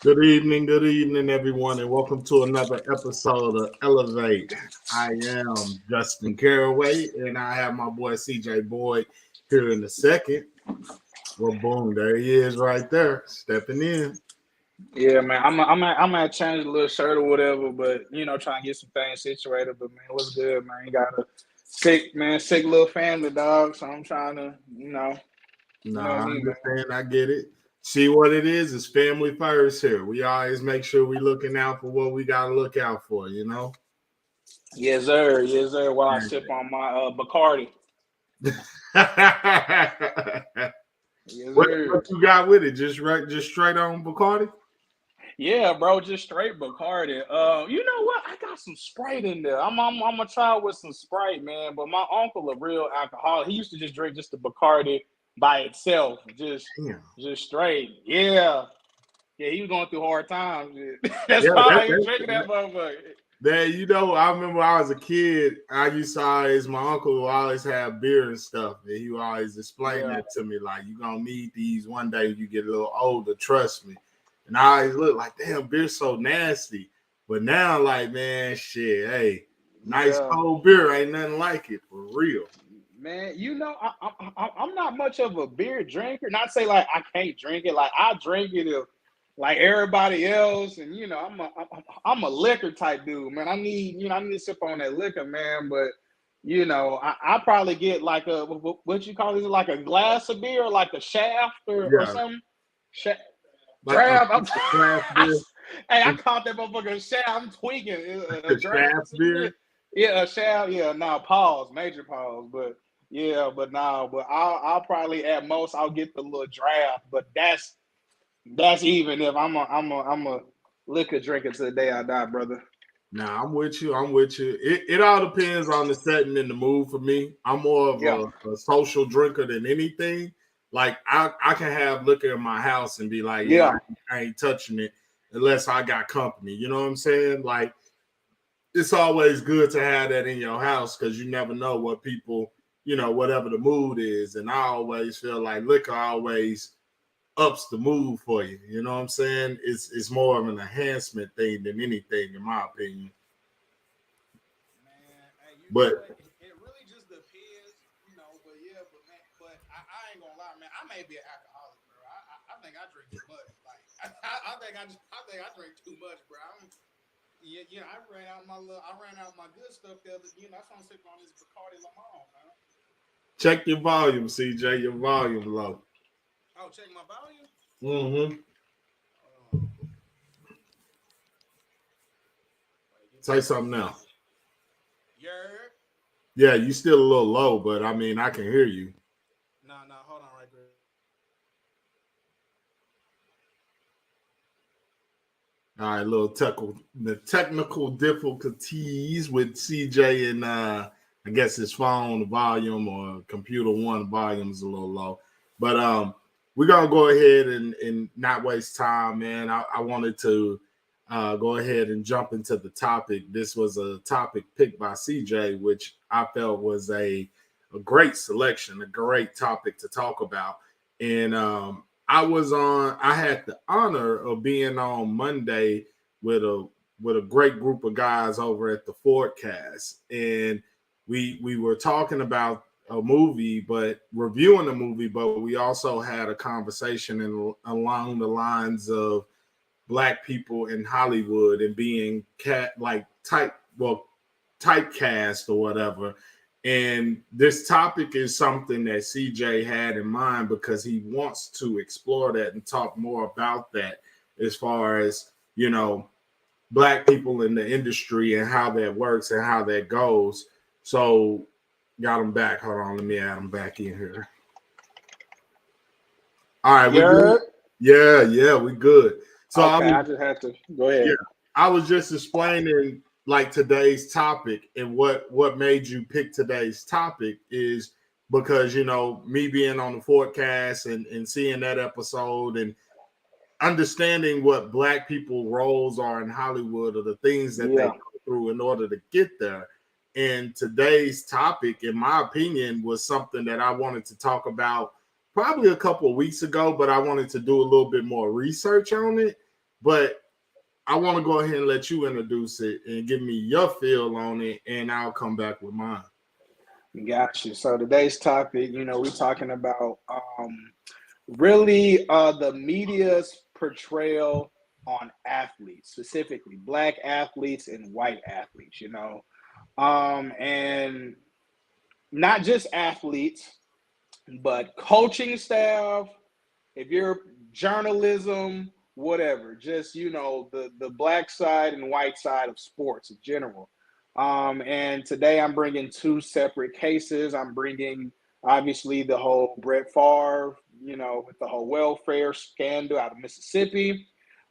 good evening, everyone, and welcome to another episode of Elevate. I am Justin Caraway, and I have my boy CJ Boyd here in a second. Well, boom, there he is right there, stepping in. Yeah, man. I'm gonna change a little shirt or whatever, but trying to get some things situated. But man, what's good, man? You got a sick little family, dog. So I'm trying to, you know Nah, I me, man. understand, I get it. See what it is? It's family first here. We always make sure we looking out for what we gotta look out for, you know? Yes, sir. While I sip on my Bacardi. Yes, What sir. you got with it? Just straight on Bacardi? Yeah, bro, just straight Bacardi. You know what? I got some Sprite in there. I'm gonna try with some Sprite, man. But my uncle a real alcoholic. He used to just drink just the Bacardi by itself, Damn. just straight. Yeah, yeah. He was going through hard times. That's Yeah, why he was drinking that motherfucker. I remember I was a kid. I used to always, my uncle would always have beer and stuff, and he would always explain Yeah, that to me, like, you're gonna need these one day when you get a little older, trust me. And I always look like, damn, beer's so nasty. But now, like, man, shit, hey, nice yeah. cold beer ain't nothing like it for real. Man, I'm not much of a beer drinker. Not say like I can't drink it. Like I drink it if, like everybody else, and I'm a liquor type dude, man. I need to sip on that liquor, man. But I probably get like a what you call it, like a glass of beer, like a shaft or Yeah, something. Sha- like a Draft. craft beer, Hey, I caught that motherfucker shaft. I'm tweaking a draft or shaft some shit. beer. Yeah, a shaft. Yeah, nah, pause, major pause. But yeah, but nah, but I'll probably at most I'll get the little draft. But that's even if I'm a liquor drinker to the day I die, brother. Nah, I'm with you. I'm with you. It all depends on the setting and the mood for me. I'm more of Yeah, a social drinker than anything. Like I can have liquor in my house and be like, yeah, yeah, I ain't touching it unless I got company. You know what I'm saying? Like it's always good to have that in your house because you never know what people, whatever the mood is. And I always feel like liquor always ups the mood for you. You know what I'm saying? It's more of an enhancement thing than anything, in my opinion. man. Hey, you know But what? It really just depends, But yeah, but man, but I ain't gonna lie, man. I may be an alcoholic, bro. I think I drink too much. Like I think I drink too much, bro. Yeah. I ran out my good stuff the other. That's why I'm sipping on this Bacardi Limon, man. check your volume, CJ. Your volume low. Oh, check my volume. Mm-hmm. Hold on. Wait, give me Say a second. something now. Yeah. Yeah, you still a little low, but I mean, I can hear you. No, no, hold on right there. All right, little the technical difficulties with CJ and I guess his phone volume or computer one volume is a little low. But we're gonna go ahead and not waste time, man. I wanted to go ahead and jump into the topic. This was a topic picked by CJ, which I felt was a great selection, a great topic to talk about. And I had the honor of being on Monday with a great group of guys over at the Forecast, and we were talking about a movie, but reviewing a movie, but we also had a conversation along the lines of black people in Hollywood and being typecast or whatever. And this topic is something that CJ had in mind because he wants to explore that and talk more about that as far as, black people in the industry and how that works and how that goes. So got him back. Hold on, let me add him back in here. All right, we good? Yeah. Yeah, we good. So Okay, I just had to go yeah, ahead. I was just explaining like today's topic and what made you pick today's topic is because me being on the forecast and seeing that episode and understanding what black people roles are in Hollywood or the things that they Yeah. go through in order to get there. And today's topic, in my opinion, was something that I wanted to talk about probably a couple of weeks ago, but I wanted to do a little bit more research on it. But I want to go ahead and let you introduce it and give me your feel on it, and I'll come back with mine. Gotcha. So today's topic, we're talking about really the media's portrayal on athletes, specifically black athletes and white athletes, and not just athletes, but coaching staff, if you're journalism, whatever, just the black side and white side of sports in general. And today I'm bringing two separate cases. I'm bringing obviously the whole Brett Favre, with the whole welfare scandal out of Mississippi.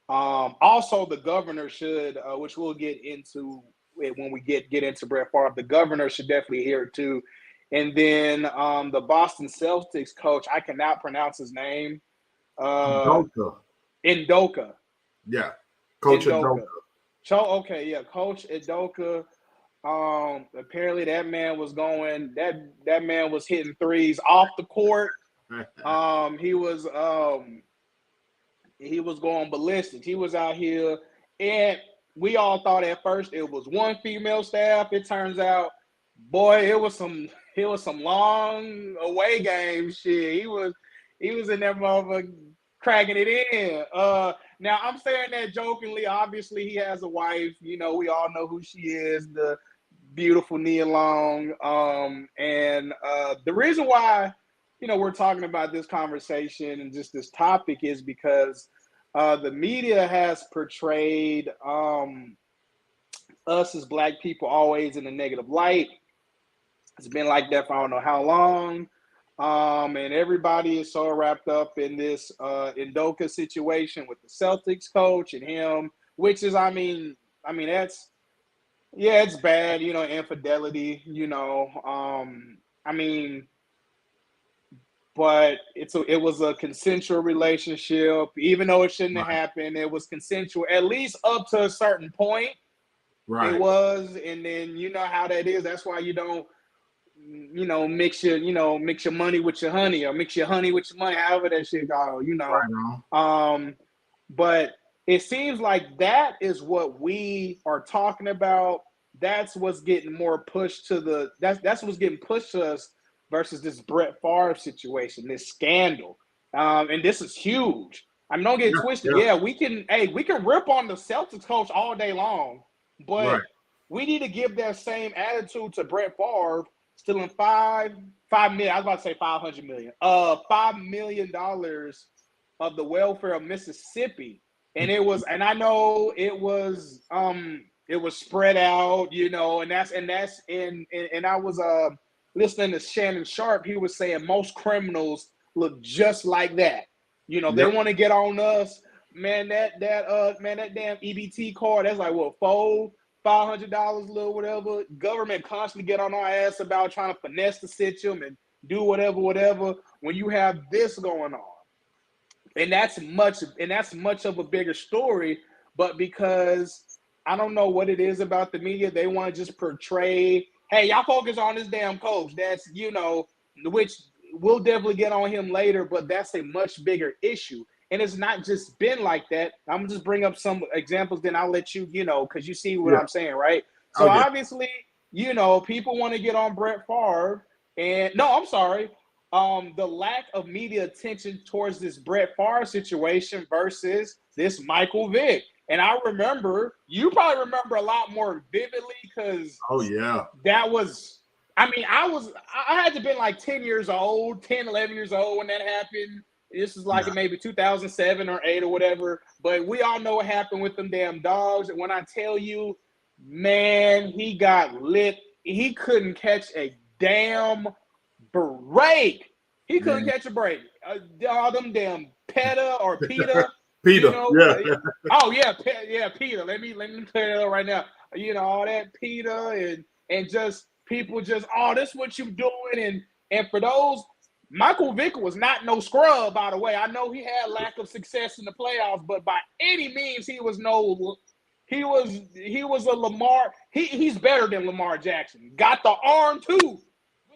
Also, the governor should, which we'll get into when we get into Brett Favre. The governor should definitely hear it too. And then the Boston Celtics coach, I cannot pronounce his name. Udoka. Udoka. Yeah. Coach Udoka. Okay, yeah, Coach Udoka. Apparently that man was hitting threes off the court. He was going ballistic. He was out here, and we all thought at first it was one female staff. It turns out, boy, it was some long away game shit. He was in that motherfucker cracking it in. Now I'm saying that jokingly. Obviously, he has a wife. We all know who she is, the beautiful Nia Long. And the reason why we're talking about this conversation and just this topic is because the media has portrayed us as black people always in a negative light. It's been like that for I don't know how long. And everybody is so wrapped up in this Udoka situation with the Celtics coach and him, which is, I mean, that's, yeah, it's bad, infidelity, but it was a consensual relationship, even though it shouldn't have happened. It was consensual, at least up to a certain point. Right. It was, and then you know how that is. That's why you don't, mix your money with your honey, or mix your honey with your money, however that shit go, Right. But it seems like that is what we are talking about. That's what's getting more pushed to that's what's getting pushed to us versus this Brett Favre situation, this scandal. And this is huge. I mean, don't get twisted. Yeah, we can rip on the Celtics coach all day long, but we need to give that same attitude to Brett Favre, stealing $5 million. I was about to say $500 million. $5 million of the welfare of Mississippi. And I know it was spread out, and I was listening to Shannon Sharp. He was saying most criminals look just like that. They want to get on us, man. That damn EBT card, that's like what, $500, little whatever. Government constantly get on our ass about trying to finesse the system and do whatever. When you have this going on. And that's much of a bigger story, but because I don't know what it is about the media, they want to just portray, hey, y'all focus on this damn coach. That's, which we'll definitely get on him later, but that's a much bigger issue. And it's not just been like that. I'm going to just bring up some examples, then I'll let you, because you see what I'm saying, right? So obviously, people want to get on Brett Favre. And no, I'm sorry. The lack of media attention towards this Brett Favre situation versus this Michael Vick. And I remember, you probably remember a lot more vividly because that was, I had to been like 10, 11 years old when that happened. This is like maybe 2007 or 8 or whatever. But we all know what happened with them damn dogs. And when I tell you, man, he got lit. He couldn't catch a damn break. He couldn't catch a break. All them damn PETA or PETA. Peter, Peter. Let me clear that up right now. All that PETA and just people just, this is what you doing. And for those, Michael Vick was not no scrub, by the way. I know he had lack of success in the playoffs, but by any means, he was a Lamar. He's better than Lamar Jackson. Got the arm too.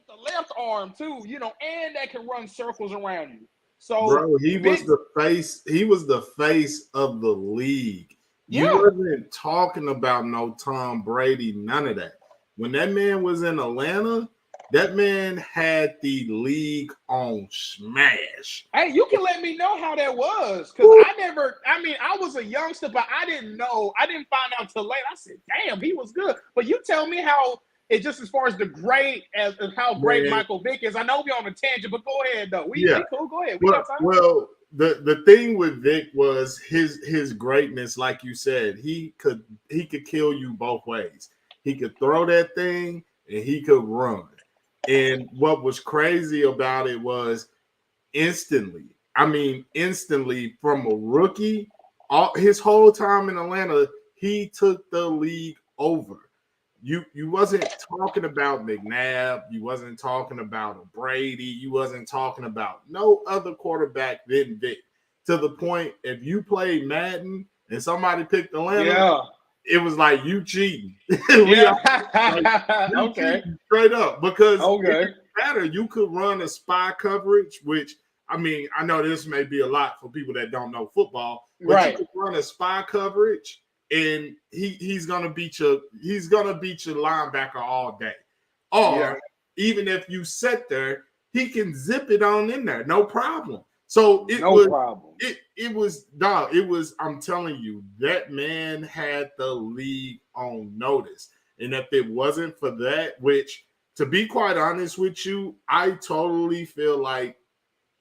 The left arm too, and that can run circles around you. So Bro, he was Vic, the face. He was the face of the league. You yeah. wasn't talking about no Tom Brady, none of that. When that man was in Atlanta, that man had the league on smash. Hey, you can let me know how that was, because Woo. I was a youngster, but I didn't know. I didn't find out till late. I said, damn, he was good. But you tell me how it just as far as the great, as how great Man, Michael Vick is. I know we're on a tangent, but go ahead, though. yeah. We cool. Go ahead. We Well, got time. well, the thing with Vic was his greatness, like you said, he could kill you both ways. He could throw that thing and he could run. And what was crazy about it was instantly, I mean, instantly from a rookie, all his whole time in Atlanta, he took the league over. You wasn't talking about McNabb, you wasn't talking about a Brady, you wasn't talking about no other quarterback than Vic. To the point, if you played Madden and somebody picked Atlanta, Yeah. it was like you cheating. Yeah. Like, you Okay. cheating straight up because it Okay. didn't matter. You could run a spy coverage, which I mean, I know this may be a lot for people that don't know football, but you Right. could run a spy coverage and he's gonna beat your linebacker all day. Yeah. Or even if you sit there, he can zip it on in there, no problem. So No problem. it was dog. It was, I'm telling you, that man had the league on notice. And if it wasn't for that, which to be quite honest with you, I totally feel like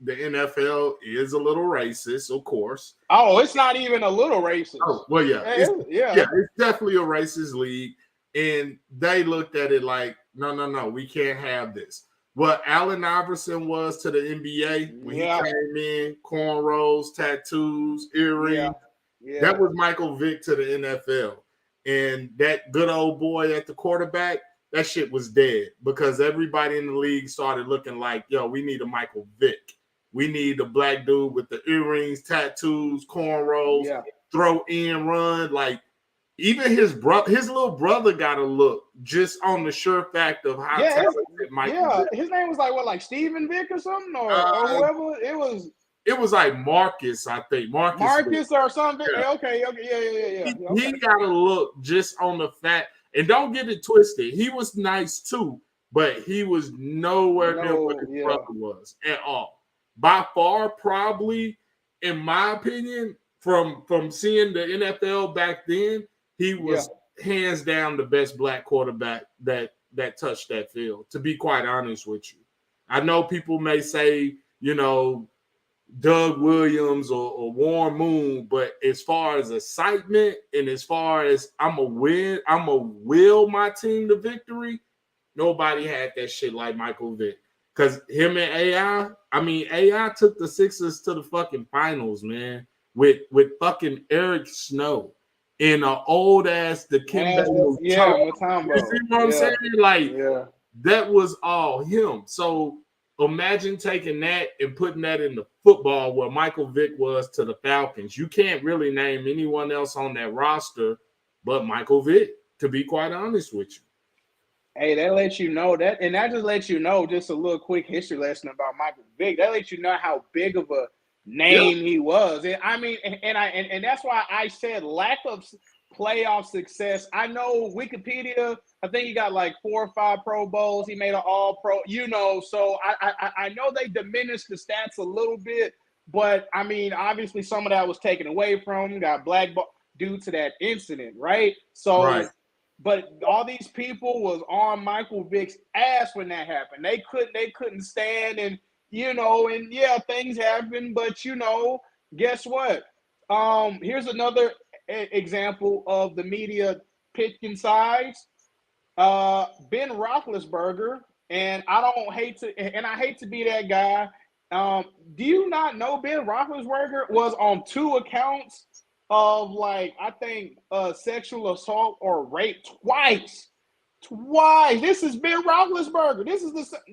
the NFL is a little racist, of course. Oh, it's not even a little racist. Oh, well, yeah. Yeah. It's definitely a racist league. And they looked at it like, no, we can't have this. What Allen Iverson was to the NBA when he came in, cornrows, tattoos, earrings, that was Michael Vick to the NFL. And that good old boy at the quarterback, that shit was dead because everybody in the league started looking like, yo, we need a Michael Vick. We need a black dude with the earrings, tattoos, cornrows, throw in, run. Like, even his little brother got a look just on the sure fact of how talented Michael Vick. His name was like Steven Vick or something, or whoever it was. It was like Marcus, I think. Marcus or something. Yeah. Okay. Yeah. He got a look just on the fact, and don't get it twisted. He was nice too, but he was nowhere near what his brother was at all. By far, probably, in my opinion, from seeing the NFL back then, he was hands down the best black quarterback that touched that field, to be quite honest with you. I know people may say, Doug Williams or Warren Moon, but as far as excitement and as far as I'm a will my team to victory, nobody had that shit like Michael Vick. Because him and AI took the Sixers to the fucking finals, man, with fucking Eric Snow in an old ass Dikembe Mutombo. You see what I'm saying? Like, that was all him. So imagine taking that and putting that in the football where Michael Vick was to the Falcons. You can't really name anyone else on that roster but Michael Vick, to be quite honest with you. Hey, that lets you know that, and that just lets you know just a little quick history lesson about Michael Vick. That lets you know how big of a name he was. And I mean, and that's why I said lack of playoff success. I know Wikipedia, I think he got like 4 or 5 Pro Bowls. He made an All-Pro, so I know they diminished the stats a little bit, but I mean, obviously some of that was taken away from him, got blackballed due to that incident, right? So, but all these people was on Michael Vick's ass when that happened. They couldn't stand, and things happen, but guess what? Here's another example of the media picking sides. Ben Roethlisberger, and I hate to be that guy. Do you not know Ben Roethlisberger was on 2 accounts of sexual assault or rape twice? This is Ben Roethlisberger.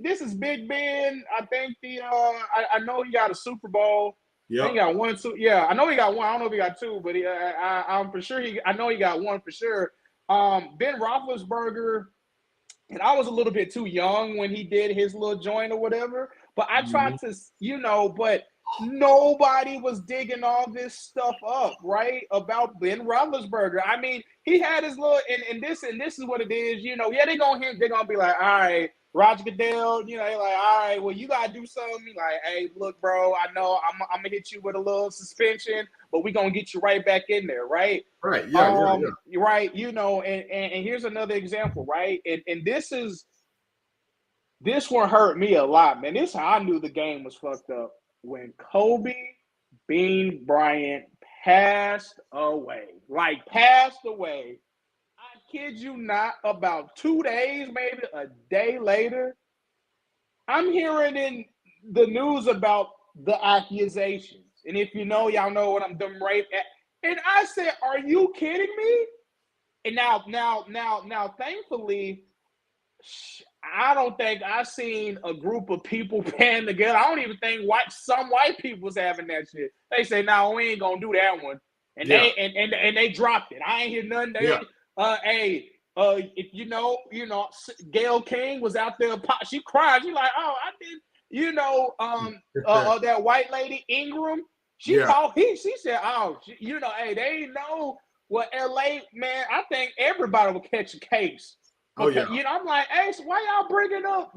This is Big Ben. I think I know he got a Super Bowl. Yeah, I think he got 1, 2. Yeah, I know he got 1. I don't know if he got 2, but I'm for sure I know he got 1 for sure. Ben Roethlisberger, and I was a little bit too young when he did his little joint or whatever. But I tried to, but Nobody was digging all this stuff up, right? About Ben Roethlisberger. I mean, he had his little, and this is what it is, you know. Yeah, they're gonna be like, all right, Roger Goodell, you know, they're like, all right, well, you gotta do something. Like, hey, look, bro, I know I'm gonna hit you with a little suspension, but we're gonna get you right back in there, right? Right, yeah. Right, you know, and here's another example, right? And this one hurt me a lot, man. This is how I knew the game was fucked up. When Kobe Bean Bryant passed away. I kid you not, about 2 days, maybe a day later, I'm hearing in the news about the accusations. And if you know, y'all know what I'm doing right at. And I said, are you kidding me? And now, thankfully, I don't think I've seen a group of people band together. I don't even think some white people was having that shit. They say, "No, we ain't gonna do that one," and they dropped it. I ain't hear nothing. If you know, Gail King was out there. She cried. She like, "Oh, I did." That white lady Ingram. She called. She said, "Oh, hey, they ain't know what LA man. I think everybody will catch a case." Okay, I'm like, hey, so why y'all bringing up,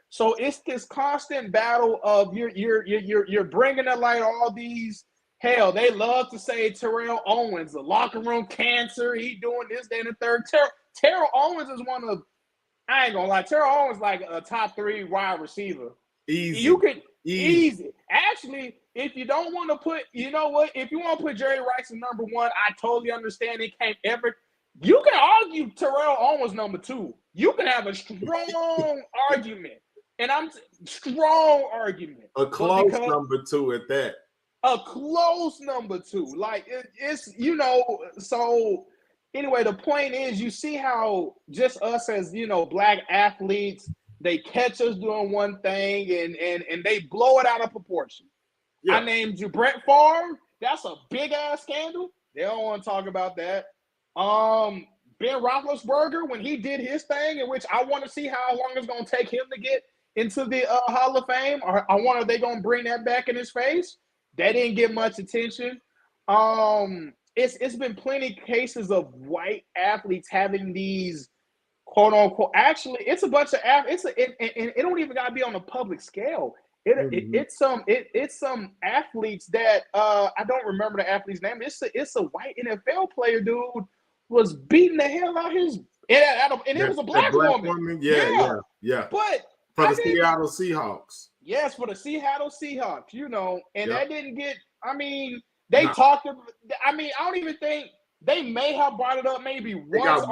So it's this constant battle of you're bringing up like all these. Hell, they love to say Terrell Owens, the locker room cancer. He doing this, that, and the third. Terrell Owens is one of. I ain't gonna lie, Terrell Owens like a top 3 wide receiver. Easy. You could easy. Actually, if you don't want to put, you know what? If you want to put Jerry Rice in number 1, I totally understand. It can't ever. You can argue Terrell Owens number 2. You can have a strong argument, and strong argument. A close number 2 at that. A close number 2. Like it's So anyway, the point is, you see how just us as black athletes, they catch us doing one thing and they blow it out of proportion. Yeah. I named you Brett Favre. That's a big ass scandal. They don't want to talk about that. Ben Roethlisberger, when he did his thing, in which I want to see how long it's going to take him to get into the Hall of Fame, or I wonder if they're going to bring that back in his face. That didn't get much attention. It's been plenty cases of white athletes having these quote unquote. Actually, it's a bunch of athletes. It don't even got to be on a public scale. It's some athletes that I don't remember the athlete's name. It's a white NFL player, dude, was beating the hell out his and it was a black woman. Yeah. But for the Seattle Seahawks. Yes, for the Seattle Seahawks, and that didn't get. I mean, they talked. I mean, I don't even think they may have brought it up maybe once. They got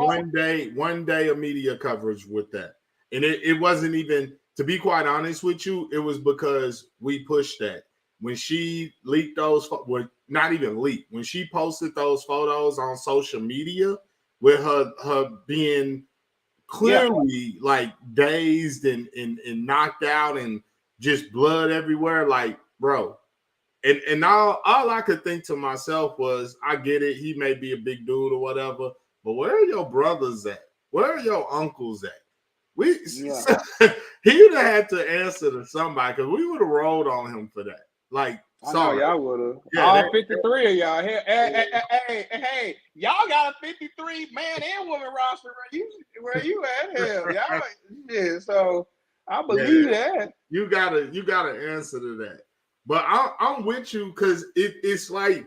one day of media coverage with that, and it wasn't even. To be quite honest with you, it was because we pushed that. When she leaked those, well, not even leaked, when she posted those photos on social media with her being clearly like dazed and knocked out and just blood everywhere, like, bro. And all I could think to myself was, I get it, he may be a big dude or whatever, but where are your brothers at? Where are your uncles at? He would have had to answer to somebody, because we would have rolled on him for that. Like, I know y'all would have. Yeah, all 53 of y'all. Hey, y'all got a 53 man and woman roster. Where you at? Hell, y'all. Yeah, so I believe that. You gotta answer to that. But I'm with you, because it's like,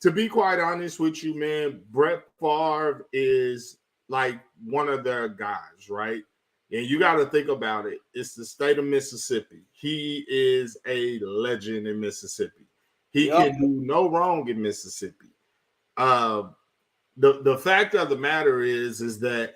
to be quite honest with you, man, Brett Favre is like one of their guys, right? And you got to think about it. It's the state of Mississippi. He is a legend in Mississippi. He can do no wrong in Mississippi. The fact of the matter is that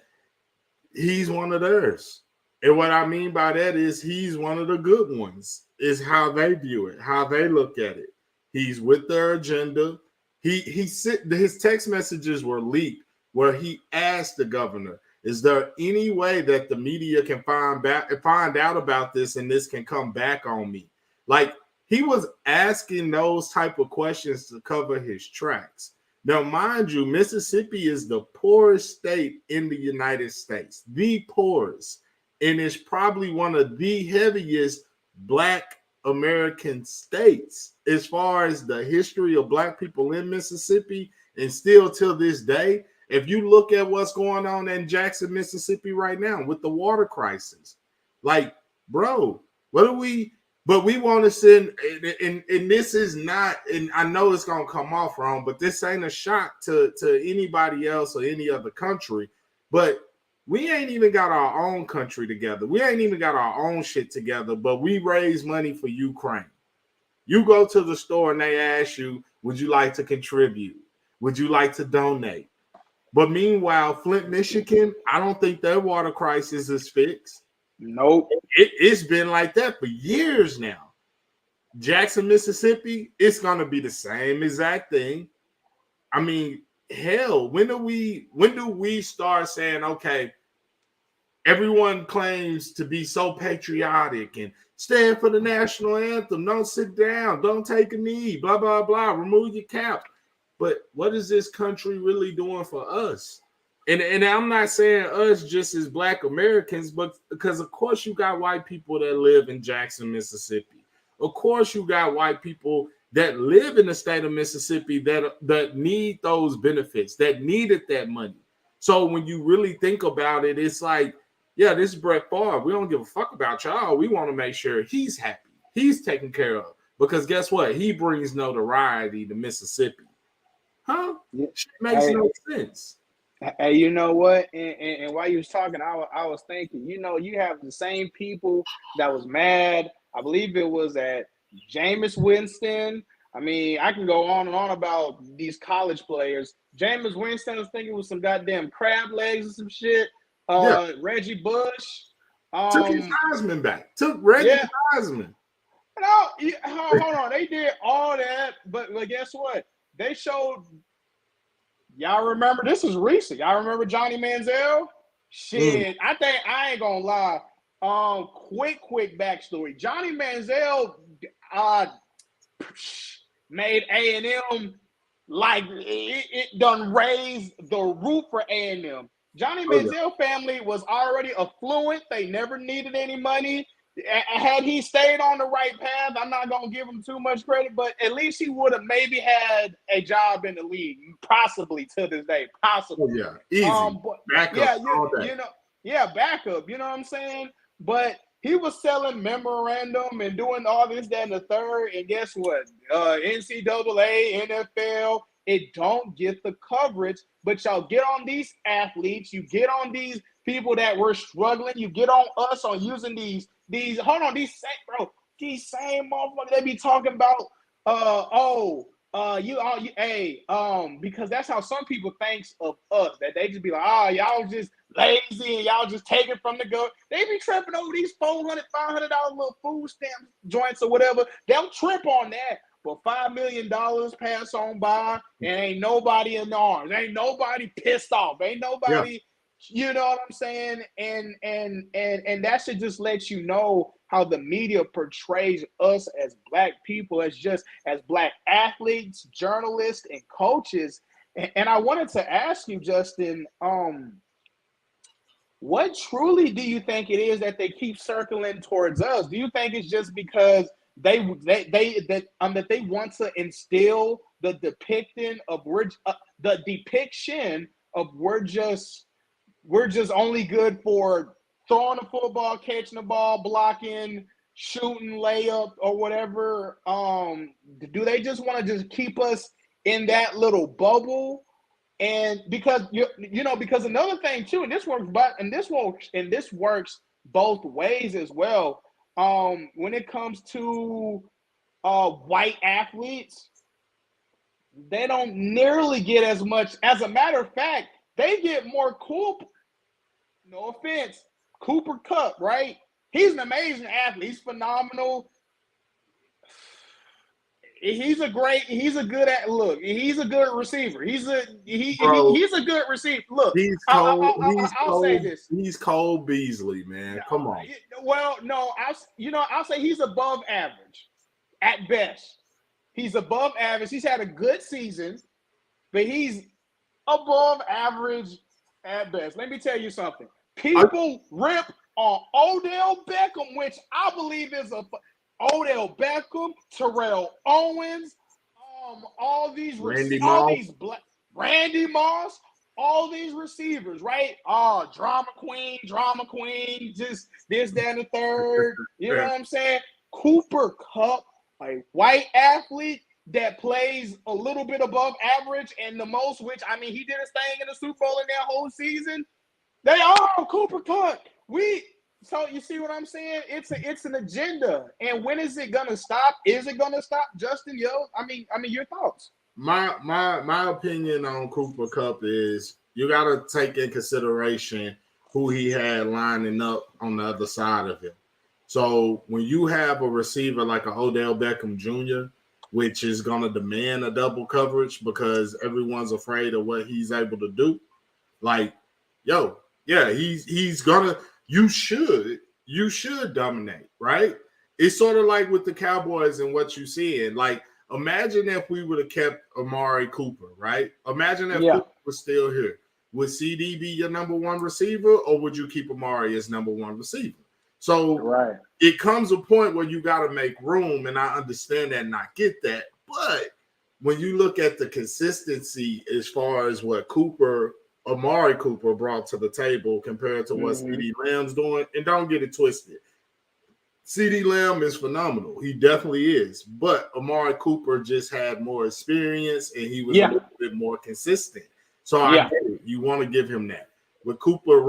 he's one of theirs. And what I mean by that is he's one of the good ones, is how they view it, how they look at it. He's with their agenda. His text messages were leaked where he asked the governor, is there any way that the media can find out about this and this can come back on me? Like, he was asking those type of questions to cover his tracks. Now, mind you, Mississippi is the poorest state in the United States, the poorest, and it's probably one of the heaviest black American states as far as the history of black people in Mississippi, and still till this day. If you look at what's going on in Jackson, Mississippi right now with the water crisis, like, bro, what do we? But we want to send, and this is not, and I know it's gonna come off wrong, but this ain't a shot to anybody else or any other country. But we ain't even got our own country together. We ain't even got our own shit together. But we raise money for Ukraine. You go to the store and they ask you, "Would you like to contribute? Would you like to donate?" But meanwhile, Flint, Michigan, I don't think their water crisis is fixed. Nope. It's been like that for years now. Jackson, Mississippi, it's gonna be the same exact thing. I mean, hell, when do we start saying, okay, everyone claims to be so patriotic and stand for the national anthem, don't sit down, don't take a knee, blah, blah, blah, remove your cap. But what is this country really doing for us? And I'm not saying us just as Black Americans, but because of course you got white people that live in Jackson, Mississippi. Of course you got white people that live in the state of Mississippi that need those benefits, that needed that money. So when you really think about it, it's like, yeah, this is Brett Favre. We don't give a fuck about y'all. We want to make sure he's happy. He's taken care of. Because guess what? He brings notoriety to Mississippi. Huh? Shit makes no sense. Hey, you know what? And while you was talking, I was thinking, you know, you have the same people that was mad. I believe it was at Jameis Winston. I mean, I can go on and on about these college players. Jameis Winston, I was thinking with some goddamn crab legs and some shit. Reggie Bush. Took his Heisman back. Took Reggie Heisman. No, hold on. They did all that, but guess what? They showed. Y'all remember? This is recent. Y'all remember Johnny Manziel? Shit, I think I ain't gonna lie. Quick backstory. Johnny Manziel made A&M like it done raised the roof for A&M. Johnny Manziel family was already affluent. They never needed any money. Had he stayed on the right path, I'm not going to give him too much credit, but at least he would have maybe had a job in the league, possibly to this day, possibly. Oh, yeah, easy. Backup all day. Backup, you know what I'm saying? But he was selling memorandum and doing all this, that, and the third, and guess what? NCAA, NFL, it don't get the coverage, but y'all get on these athletes, you get on these people that were struggling, you get on us on using these same motherfuckers, they be talking about because that's how some people thinks of us, that they just be like, y'all just lazy and y'all just take it from the go. They be tripping over these $400, $500 little food stamp joints or whatever. They'll trip on that. But $5 million pass on by and ain't nobody in arms. Ain't nobody pissed off. Ain't nobody, you know what I'm saying? And that should just let you know how the media portrays us as Black people, as Black athletes, journalists, and coaches. And I wanted to ask you, Justin, what truly do you think it is that they keep circling towards us? Do you think it's just because they want to instill the depiction of we're just only good for throwing the football, catching the ball, blocking, shooting, layup, or whatever? Do they just want to just keep us in that little bubble? And because because another thing too, and this works both ways as well. When it comes to white athletes, they don't nearly get as much. As a matter of fact, they get more cool. No offense, Cooper Kupp, right? He's an amazing athlete. He's phenomenal. He's a good receiver. He's a good receiver. Look, I'll say this. He's Cole Beasley, man. Come on. Well, no, I'll say he's above average at best. He's above average. He's had a good season, but he's above average at best. Let me tell you something. People rip on Odell Beckham, which I believe is Odell Beckham, Terrell Owens, all these Randy Randy Moss, all these receivers, right? Oh, drama queen, just this, that, and the third. You know what I'm saying? Cooper Kupp, a white athlete that plays a little bit above average and the most, which, I mean, he did his thing in the Super Bowl in that whole season. They are Cooper Kupp. So you see what I'm saying? It's an agenda. And when is it gonna stop? Is it gonna stop, Justin? I mean, your thoughts. My opinion on Cooper Kupp is you gotta take in consideration who he had lining up on the other side of him. So when you have a receiver like a Odell Beckham Jr., which is gonna demand a double coverage because everyone's afraid of what he's able to do, like, he's gonna. You should dominate, right? It's sort of like with the Cowboys and what you see. And like, imagine if we would have kept Amari Cooper, right? Imagine if Cooper was still here. Would CD be your number one receiver, or would you keep Amari as number one receiver? So It comes a point where you got to make room, and I understand that and I get that. But when you look at the consistency as far as what Amari Cooper brought to the table compared to what CeeDee Lamb's doing, and don't get it twisted. CeeDee Lamb is phenomenal. He definitely is. But Amari Cooper just had more experience and he was a little bit more consistent. So I get it. You want to give him that. With Cooper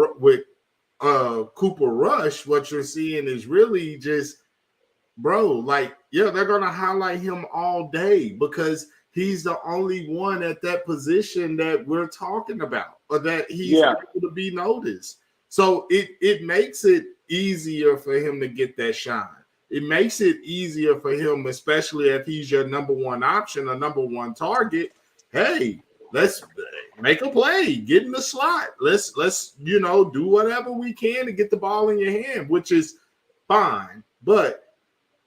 Rush, what you're seeing is really just, bro, they're going to highlight him all day because he's the only one at that position that we're talking about or that he's able to be noticed. So it makes it easier for him to get that shine. It makes it easier for him, especially if he's your number one option, a number one target. Hey, let's make a play, get in the slot. Let's do whatever we can to get the ball in your hand, which is fine. But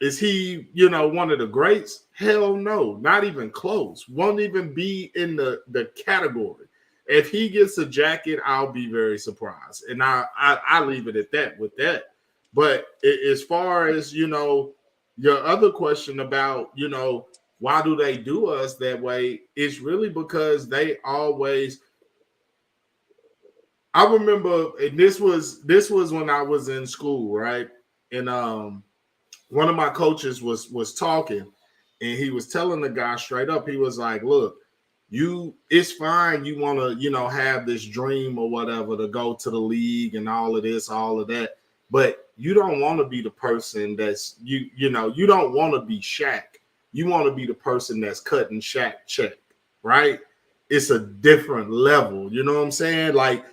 is he, one of the greats? Hell no, not even close. Won't even be in the category. If he gets a jacket, I'll be very surprised. And I leave it at that with that. But as far as, your other question about, why do they do us that way? It's really because they always – I remember, and this was when I was in school, right? And one of my coaches was talking, and he was telling the guy straight up, he was like, look, it's fine. You want to, have this dream or whatever to go to the league and all of this, all of that. But you don't want to be the person that's, you don't want to be Shaq. You want to be the person that's cutting Shaq check, right? It's a different level. You know what I'm saying? Like,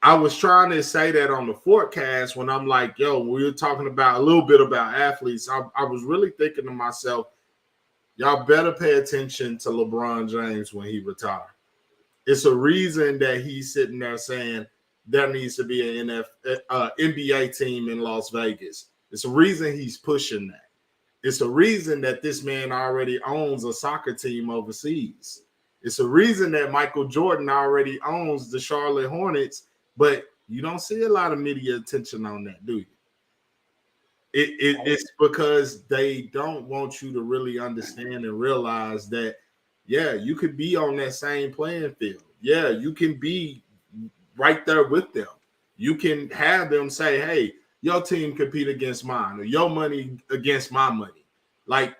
I was trying to say that on the forecast when I'm like, we were talking about a little bit about athletes. I was really thinking to myself, y'all better pay attention to LeBron James when he retires. It's a reason that he's sitting there saying there needs to be an NBA team in Las Vegas. It's a reason he's pushing that. It's a reason that this man already owns a soccer team overseas. It's a reason that Michael Jordan already owns the Charlotte Hornets, but you don't see a lot of media attention on that, do you? It's because they don't want you to really understand and realize that, you could be on that same playing field. Yeah, you can be right there with them. You can have them say, hey, your team compete against mine or your money against my money. Like,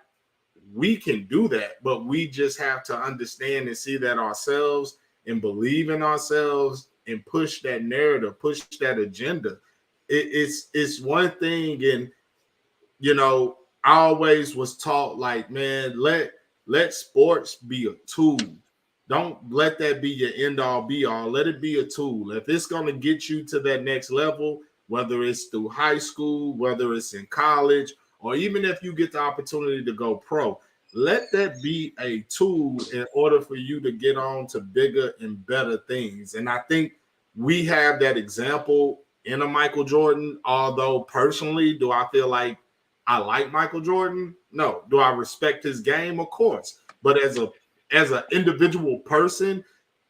we can do that, but we just have to understand and see that ourselves and believe in ourselves and push that narrative, push that agenda. It's one thing, and I always was taught, like, man, let sports be a tool. Don't let that be your end all be all. Let it be a tool. If it's going to get you to that next level, whether it's through high school, whether it's in college, or even if you get the opportunity to go pro, let that be a tool in order for you to get on to bigger and better things. And I think we have that example in a Michael Jordan, although personally, do I feel like I like Michael Jordan? No. Do I respect his game? Of course. But as an individual person,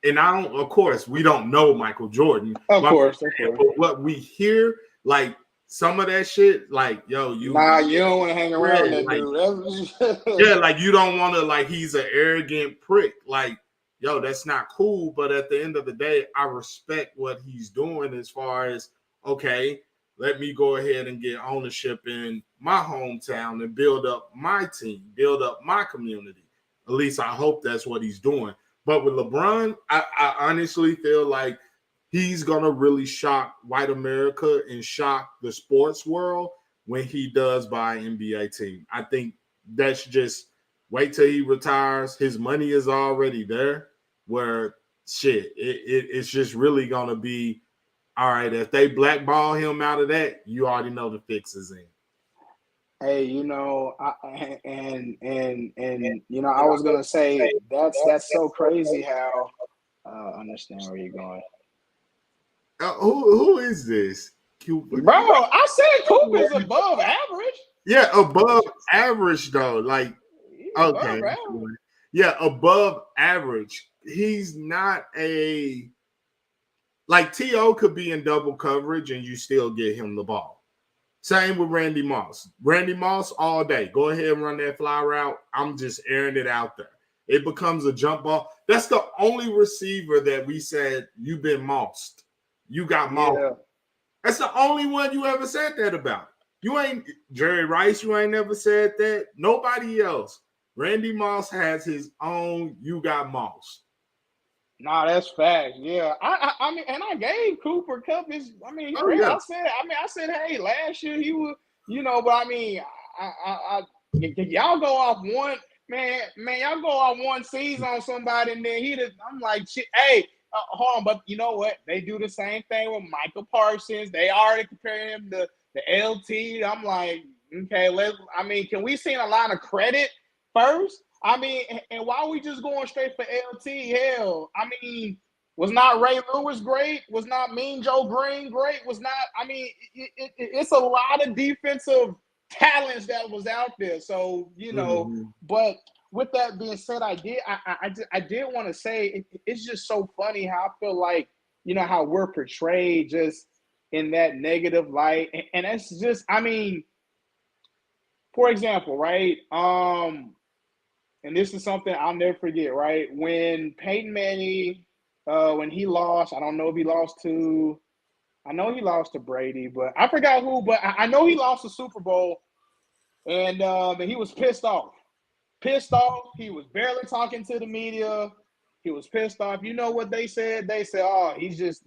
and of course, we don't know Michael Jordan. Of course. But what we hear, like, some of that shit, like, yo, you don't want to hang around that dude. Yeah, like you don't want to, like, he's an arrogant prick. Like, yo, that's not cool. But at the end of the day, I respect what he's doing as far as, okay, let me go ahead and get ownership in my hometown and build up my team, build up my community. At least I hope that's what he's doing. But with LeBron, I honestly feel like he's going to really shock white America and shock the sports world when he does buy an NBA team. I think that's just wait till he retires. His money is already there where shit, it's just really going to be, all right, if they blackball him out of that, you already know the fix is in. Hey, you know, I was gonna say that's so crazy how I understand where you're going. Who is this? Cooper? Bro, I said Cooper's above average. Yeah, above average though. Like, okay, yeah, above average. He's not a like T.O. could be in double coverage and you still get him the ball. Same with Randy Moss. Randy Moss all day. Go ahead and run that fly route. I'm just airing it out there. It becomes a jump ball. That's the only receiver that we said you've been mossed. You got mossed. Yeah. That's the only one you ever said that about. You ain't Jerry Rice. You ain't never said that. Nobody else. Randy Moss has his own. You got mossed. Nah, that's fact. Yeah, I mean, and I gave Cooper Kupp his. I mean, I said, hey, last year he was, but I mean, y'all go off one man, y'all go off one season on somebody, and then I'm like, shit, hey, hold on, but you know what? They do the same thing with Michael Parsons. They already comparing him to the LT. I'm like, okay, can we see a line of credit first? I mean, and why are we just going straight for LT? Hell, I mean, was not Ray Lewis great? Was not Mean Joe Green great? Was not, I mean, it's a lot of defensive talents that was out there. So, but with that being said, I did want to say it's just so funny how I feel like, how we're portrayed just in that negative light. And that's just, I mean, for example, right? And this is something I'll never forget, right? When Peyton Manning, when he lost, I don't know if he lost to, I know he lost to Brady, but I forgot who, but I know he lost the Super Bowl, and he was pissed off. He was barely talking to the media. He was pissed off. You know what they said? They said, oh, he's just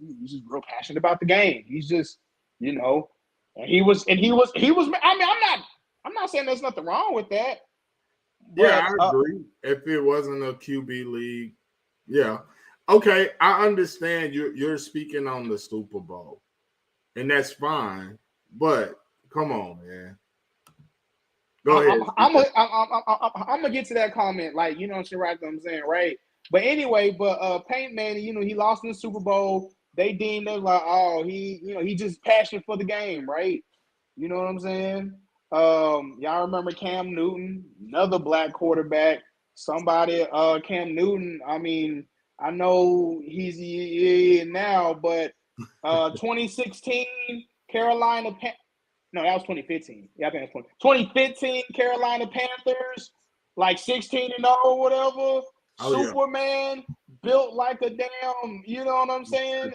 real passionate about the game. He's just, and he was, I mean, I'm not saying there's nothing wrong with that. But, yeah, I agree. If it wasn't a QB league, yeah. Okay, I understand you're speaking on the Super Bowl, and that's fine. But come on, man. Go ahead. I'm gonna get to that comment, like right? What I'm saying, right? But anyway, Peyton Manning, he lost in the Super Bowl. They deemed it like, oh, he just passionate for the game, right? You know what I'm saying? Y'all remember Cam Newton, another black quarterback. Cam Newton. I mean, I know he's now, but 2016 Carolina. No, that was 2015. Yeah, I think that's 2015 Carolina Panthers, like 16-0 or whatever. Oh, Superman built like a damn. You know what I'm saying?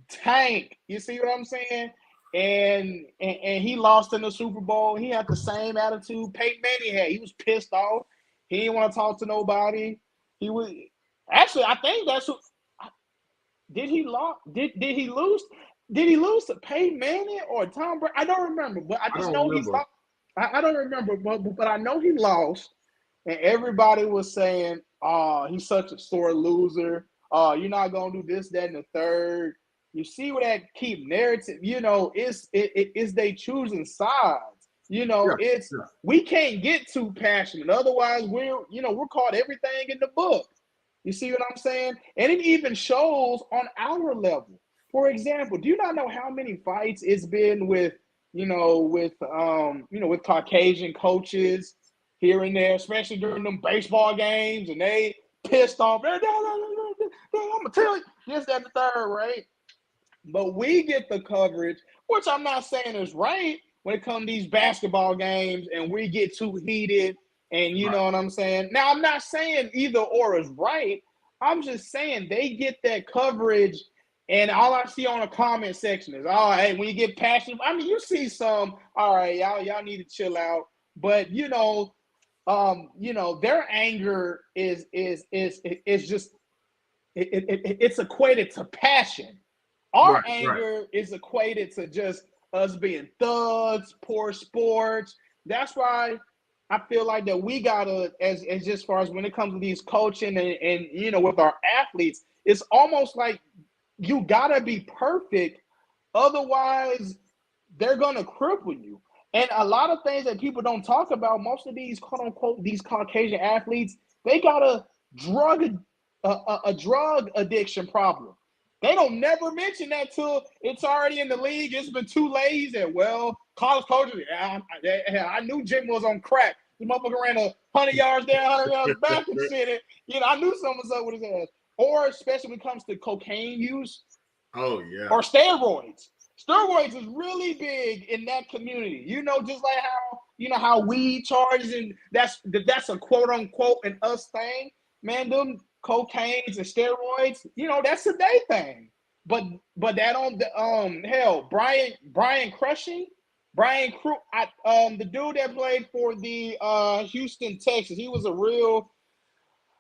Tank. You see what I'm saying? And he lost in the Super Bowl. He had the same attitude Peyton Manning had. He was pissed off. He didn't want to talk to nobody. He was actually. I think that's what. Did he lose? Did he lose to Peyton Manning or Tom Brady? I don't remember, but I just know he lost. I don't remember, but I know he lost, and everybody was saying, "Oh, he's such a sore loser. Oh, you're not gonna do this, that, and the third." You see where that keep narrative, it's they choosing sides. We can't get too passionate. Otherwise, we're caught everything in the book. You see what I'm saying? And it even shows on our level. For example, do you not know how many fights it's been with Caucasian coaches here and there, especially during them baseball games, and they pissed off. I'm gonna tell you this, that, and the third, right? But we get the coverage. which I'm not saying is right when it comes to these basketball games and we get too heated and you know what I'm saying? Now, I'm not saying either or is right. I'm just saying they get that coverage, and all I see on the comment section is, oh, hey, when you get passionate, I mean, you see some, all right, y'all need to chill out. But their anger is just it's equated to passion. Our anger is equated to just us being thugs, poor sports. That's why I feel like that we gotta, as just far as when it comes to these coaching and with our athletes, it's almost like you gotta be perfect, otherwise they're gonna cripple you. And a lot of things that people don't talk about, most of these quote unquote these Caucasian athletes, they got a drug addiction problem. They don't never mention that till it's already in the league. It's been too lazy. Well, college coaches, I knew Jim was on crack. The motherfucker ran 100 yards down, 100 yards back and shit. I knew something was up with his ass. Or especially when it comes to cocaine use. Oh, yeah. Or steroids. Steroids is really big in that community. Just like how weed charges, and that's a quote unquote an us thing. Man, them cocaines and steroids, that's a day thing. But that on hell, Brian Crushing, the dude that played for the Houston Texans, he was a real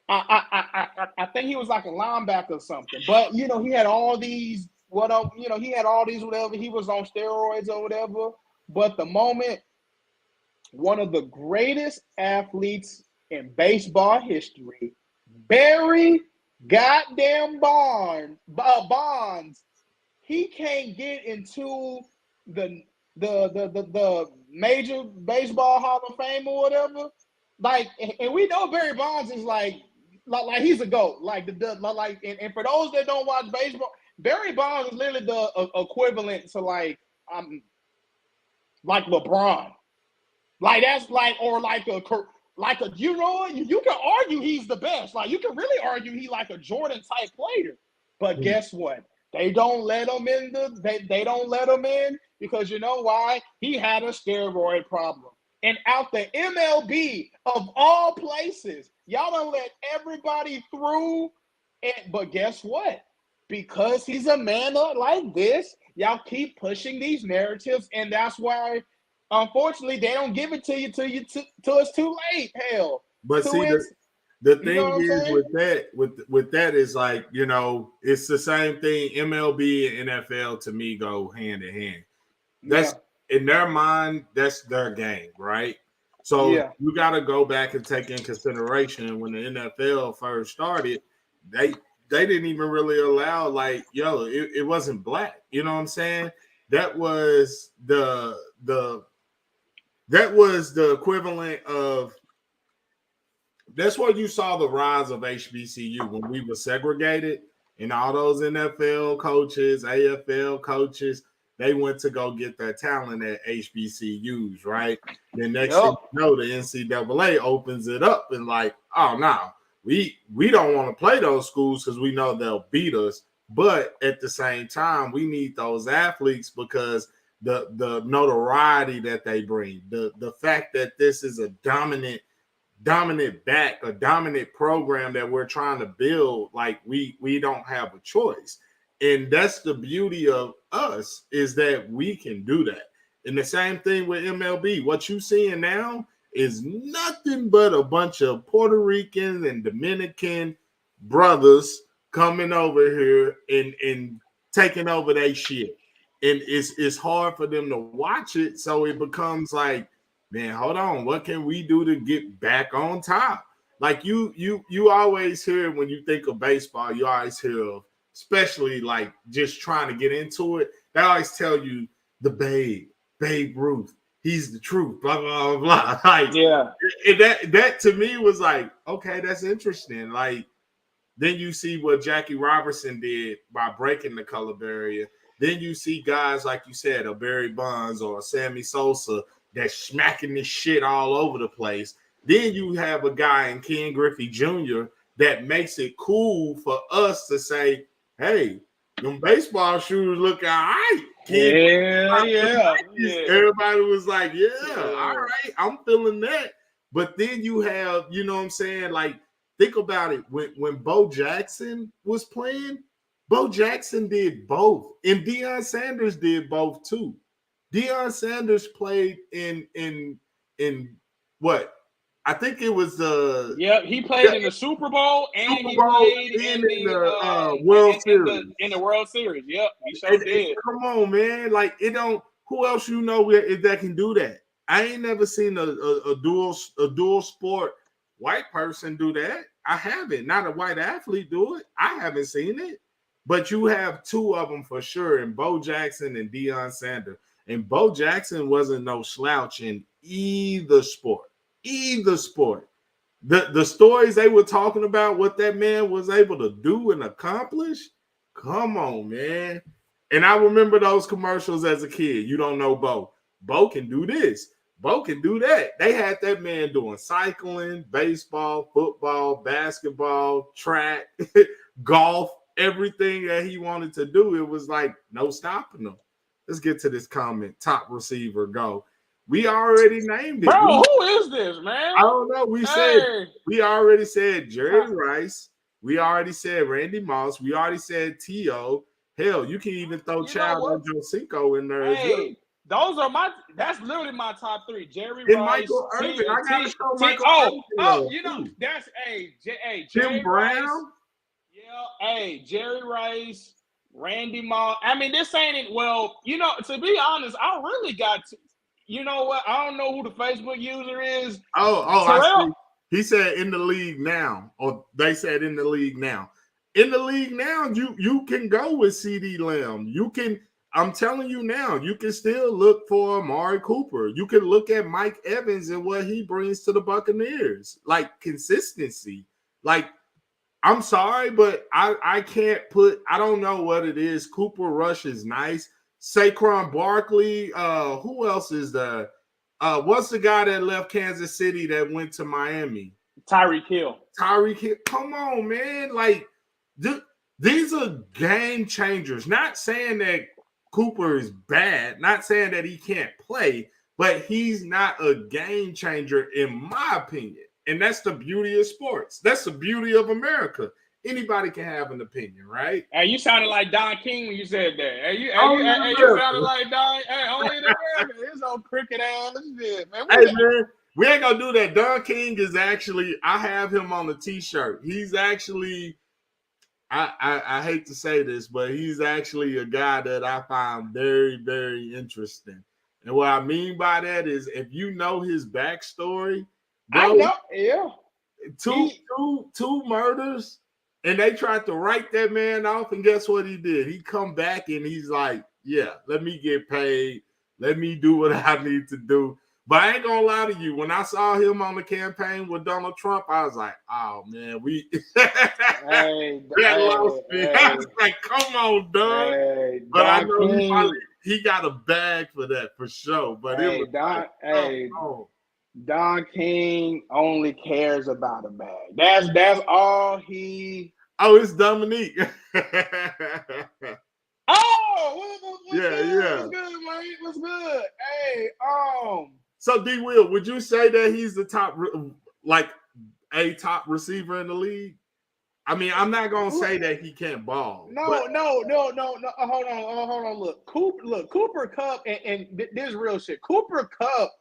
I think he was like a linebacker or something. But he had all these he had all these whatever, he was on steroids or whatever. But the moment one of the greatest athletes in baseball history, Barry goddamn Bonds, he can't get into the major baseball Hall of Fame or whatever. Like, and we know Barry Bonds is like he's a GOAT. And for those that don't watch baseball, Barry Bonds is literally the equivalent to like LeBron. Like that's like, or like a you can argue he's the best. Like you can really argue he like a Jordan type player. But guess what? They don't let him in they don't let him in because you know why? He had a steroid problem. And out the MLB of all places, y'all don't let everybody through. But guess what? Because he's a man like this, y'all keep pushing these narratives, and that's why, unfortunately, they don't give it to you till it's too late. Hell, but see, the thing is with that is like it's the same thing. MLB and NFL to me go hand in hand. That's in their mind, that's their game, right? So you got to go back and take in consideration when the NFL first started, they didn't even really allow it wasn't black. You know what I'm saying? That was the equivalent of. That's where you saw the rise of HBCU when we were segregated, and all those NFL coaches, AFL coaches, they went to go get their talent at HBCUs, right? Then next thing you know, the NCAA opens it up and like, oh no, we don't want to play those schools because we know they'll beat us. But at the same time, we need those athletes because the notoriety that they bring, the fact that this is a dominant program that we're trying to build, like we don't have a choice. And that's the beauty of us, is that we can do that. And the same thing with MLB. What you seeing now is nothing but a bunch of Puerto Rican and Dominican brothers coming over here and taking over their shit. And it's hard for them to watch it. So it becomes like, man, hold on, what can we do to get back on top? Like you always hear, when you think of baseball, you always hear of, especially like just trying to get into it, they always tell you the Babe Ruth, he's the truth, blah, blah, blah, blah. Like, and that to me was like, okay, that's interesting. Like, then you see what Jackie Robertson did by breaking the color barrier. Then you see guys, like you said, a Barry Bonds or a Sammy Sosa that's smacking this shit all over the place. Then you have a guy in Ken Griffey Jr. that makes it cool for us to say, hey, them baseball shoes look all right. Yeah. Everybody was like, all right, I'm feeling that. But then you have, you know what I'm saying? Like, think about it. When Bo Jackson was playing, Bo Jackson did both. And Deion Sanders did both too. Deion Sanders played in what? I think it was he played in the Super Bowl and Super he Bowl played and in in the the World Series. in the World Series. Yep, he sure did. Come on, man. Like, it don't. Who else you know if that can do that? I ain't never seen a dual sport white person do that. I haven't. Not a white athlete do it. I haven't seen it. But you have two of them for sure, and Bo Jackson and Deion Sanders. And Bo Jackson wasn't no slouch in either sport. Either sport. The stories they were talking about, what that man was able to do and accomplish. Come on, man. And I remember those commercials as a kid. You don't know Bo. Bo can do this. Bo can do that. They had that man doing cycling, baseball, football, basketball, track, golf, everything that he wanted to do. It was like no stopping him. Let's get to this comment. Top receiver, go. We already named it. Bro, who is this, man? I don't know. We already said Jerry Rice. We already said Randy Moss. We already said T.O. Hell, you can even throw Chad Cinco in there as well. That's literally my top three. Jerry and Rice. Michael Irvin. I gotta show Michael Irvin. You know, that's Jim Brown. Jerry Rice, Randy Moss. I mean, this ain't it. Well, you know, to be honest, I really got to. You know what? I don't know who the Facebook user is. I see. He said in the league now, or they said in the league now. In the league now, you can go with CeeDee Lamb. You can. I'm telling you now, you can still look for Amari Cooper. You can look at Mike Evans and what he brings to the Buccaneers, like consistency. Like, I'm sorry, but I can't put. I don't know what it is. Cooper Rush is nice. Saquon Barkley. Who else is there? What's the guy that left Kansas City that went to Miami? Tyreek Hill. Come on, man. Like, these are game changers. Not saying that Cooper is bad. Not saying that he can't play. But he's not a game changer, in my opinion. And that's the beauty of sports. That's the beauty of America. Anybody can have an opinion, right? Hey, you sounded like Don King when you said that. Hey, you sounded like Don. Hey, only in America. His old cricket ass shit, man. Man, we ain't gonna do that. Don King is actually. I have him on the T-shirt. He's actually. I hate to say this, but he's actually a guy that I find very, very interesting. And what I mean by that is, if you know his backstory, bro, I know, yeah, two murders. And they tried to write that man off, and guess what he did? He come back and he's like, yeah, let me get paid. Let me do what I need to do. But I ain't gonna lie to you. When I saw him on the campaign with Donald Trump, I was like, oh, man, we lost me. I was like, come on, dog. But I know he got a bag for that, for sure. But it was Don King only cares about a bag. That's all he. Oh, it's Dominique. What's good, man? What's good? Hey, So D. Will, would you say that he's the top, like a top receiver in the league? I mean, I'm not gonna say that he can't ball. No. Hold on. Look, Cooper Kupp, and this is real shit. Cooper Kupp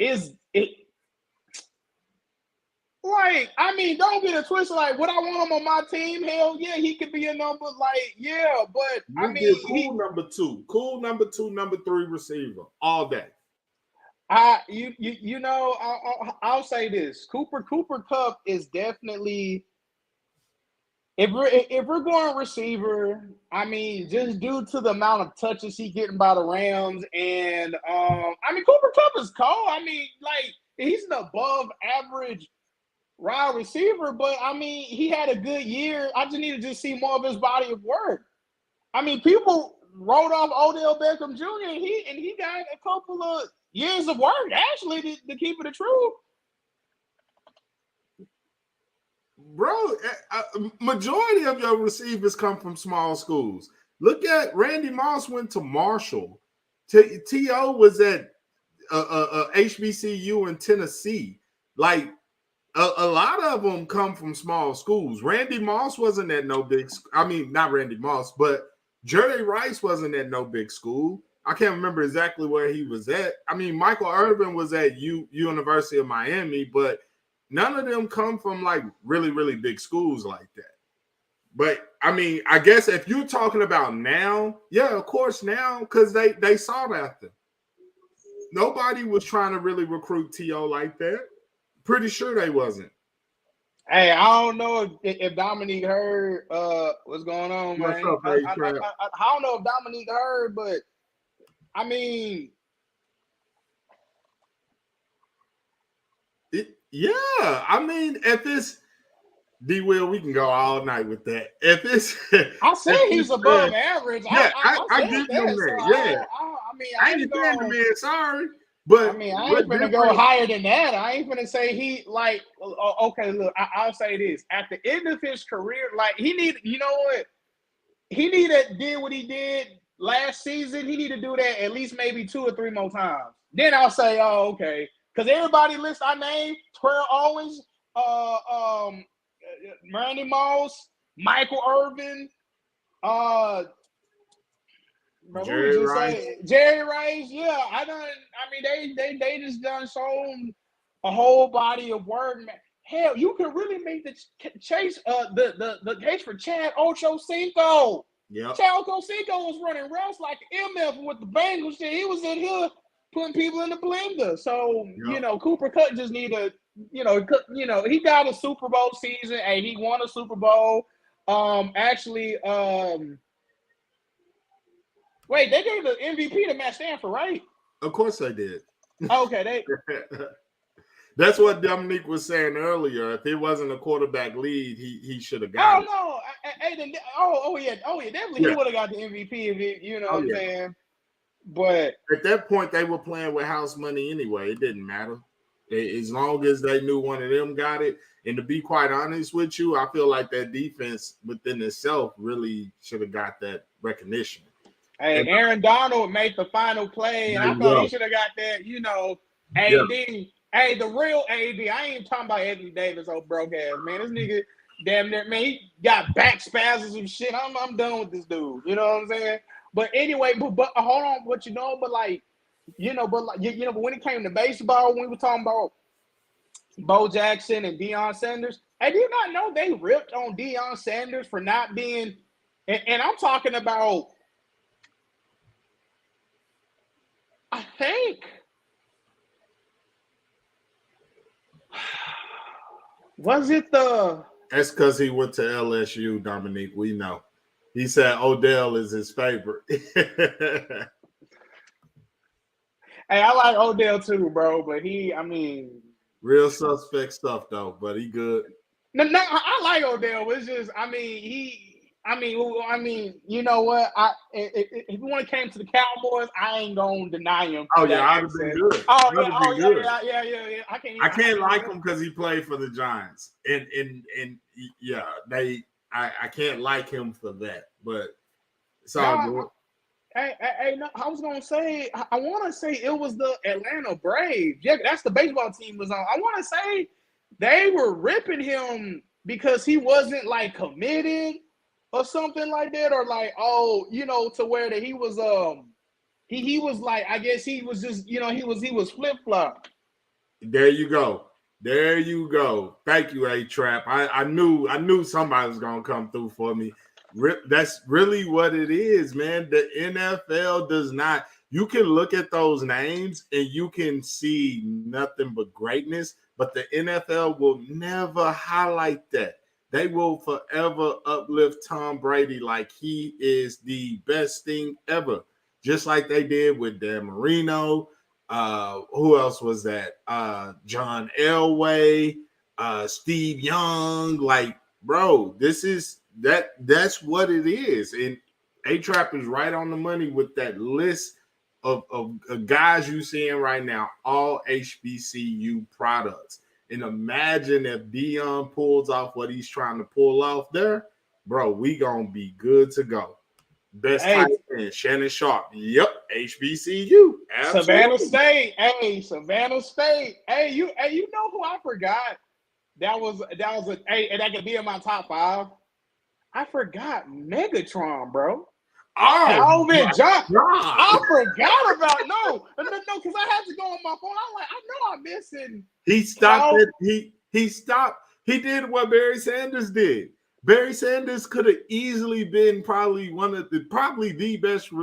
is it. Like, I mean, don't get it twisted. Like, would I want him on my team? Hell yeah, he could be a number. Like, yeah, but I mean, number two, number three receiver all day. I'll say this: Cooper Kupp is definitely. If we're going receiver, I mean, just due to the amount of touches he getting by the Rams, and I mean, Cooper Kupp is cold. I mean, like, he's an above average wide receiver, but I mean, he had a good year. I just need to see more of his body of work. I mean, people wrote off Odell Beckham Jr. and he got a couple of years of work actually to keep it true. Bro, majority of your receivers come from small schools. Look at Randy Moss went to Marshall. T.O. was at HBCU in Tennessee. Like a lot of them come from small schools. Randy Moss wasn't at no big. I mean, not Randy Moss, but Jerry Rice wasn't at no big school. I can't remember exactly where he was at. I mean, Michael Irvin was at University of Miami, but none of them come from like really, really big schools like that. But I mean, I guess if you're talking about now, yeah, of course now, because they sought after. Nobody was trying to really recruit T.O. like that. Pretty sure they wasn't. Hey, I don't know if Dominique heard what's going on, What's man. up, I don't know if Dominique heard, but I mean, yeah. I mean, if it's D Will, we can go all night with that. If it's, I say he's above average. Yeah, I give give that. him that. So Yeah, I mean, I ain't saying the man sorry, but I mean, I ain't gonna go higher than that. I ain't gonna say he like. Okay, look, I'll say this: at the end of his career, like he need, you know what? He need to did what he did last season. He need to do that at least maybe 2 or 3 more times. Then I'll say, oh, okay, because everybody list I named: Terrell Owens, Randy Moss, Michael Irvin, Jerry Rice. Jerry Rice, yeah. I mean, they just done shown a whole body of work. Man. Hell, you could really make the case, the case for Chad Ochocinco. Yeah, Chad Ochocinco was running routes like MF with the Bengals. Shit, he was in here putting people in the blender. So you know, Cooper Kupp just need to, you know, he got a Super Bowl season. Hey, he won a Super Bowl. Wait, they gave the MVP to Matt Stanford, right? Of course they did. Okay, That's what Dominique was saying earlier. If it wasn't a quarterback lead, he should have got it. No. Yeah, definitely he would have got the MVP if it, you know what I'm saying. But at that point, they were playing with house money anyway. It didn't matter. As long as they knew one of them got it. And to be quite honest with you, I feel like that defense within itself really should have got that recognition. Hey, Aaron Donald made the final play, and I thought he should have got that, you know, AD. Yeah. Hey, the real AD. I ain't talking about Anthony Davis, old broke ass, man. This nigga, damn near, man, he got back spasms and shit. I'm done with this dude. You know what I'm saying? But anyway, but hold on, but when it came to baseball, when we were talking about Bo Jackson and Deion Sanders, I did not know they ripped on Deion Sanders for not being, and I'm talking about, I think, was it the? That's because he went to LSU, Dominique. We know. He said Odell is his favorite. Hey, I like Odell too, bro. But real suspect stuff though. But he good. No, I like Odell. It's just, you know what? If he when it came to the Cowboys, I ain't gonna deny him. Oh yeah, I'd have been good. Yeah. I can't like him because he played for the Giants, and yeah, I can't like him for that. But it's all good. No, I was gonna say, I want to say it was the Atlanta Braves. Yeah, that's the baseball team was on. I want to say they were ripping him because he wasn't like committed or something like that, or like, to where that he was he was like, I guess he was just, he was flip-flop. There you go. Thank you, A-Trap. I knew somebody was gonna come through for me. That's really what it is, man. The NFL does not. You can look at those names and you can see nothing but greatness, but the NFL will never highlight that. They will forever uplift Tom Brady like he is the best thing ever, just like they did with Dan Marino. Who else was that? John Elway, Steve Young. Like, bro, that's what it is. And A-Trap is right on the money with that list of guys you seeing right now, all HBCU products. And imagine if Deion pulls off what he's trying to pull off there, bro, we gonna be good to go. Best Hey, tight end, Shannon Sharp. Yep, HBCU. Savannah Absolutely. State. Hey, Savannah State. Hey, you know who I forgot? That was and that could be in my top 5. I forgot Megatron, bro. Oh Calvin my John. God. I forgot about because I had to go on my phone. I'm like, I know I'm missing He stopped Cal. it. He stopped. He did what Barry Sanders did. Barry Sanders could have easily been probably the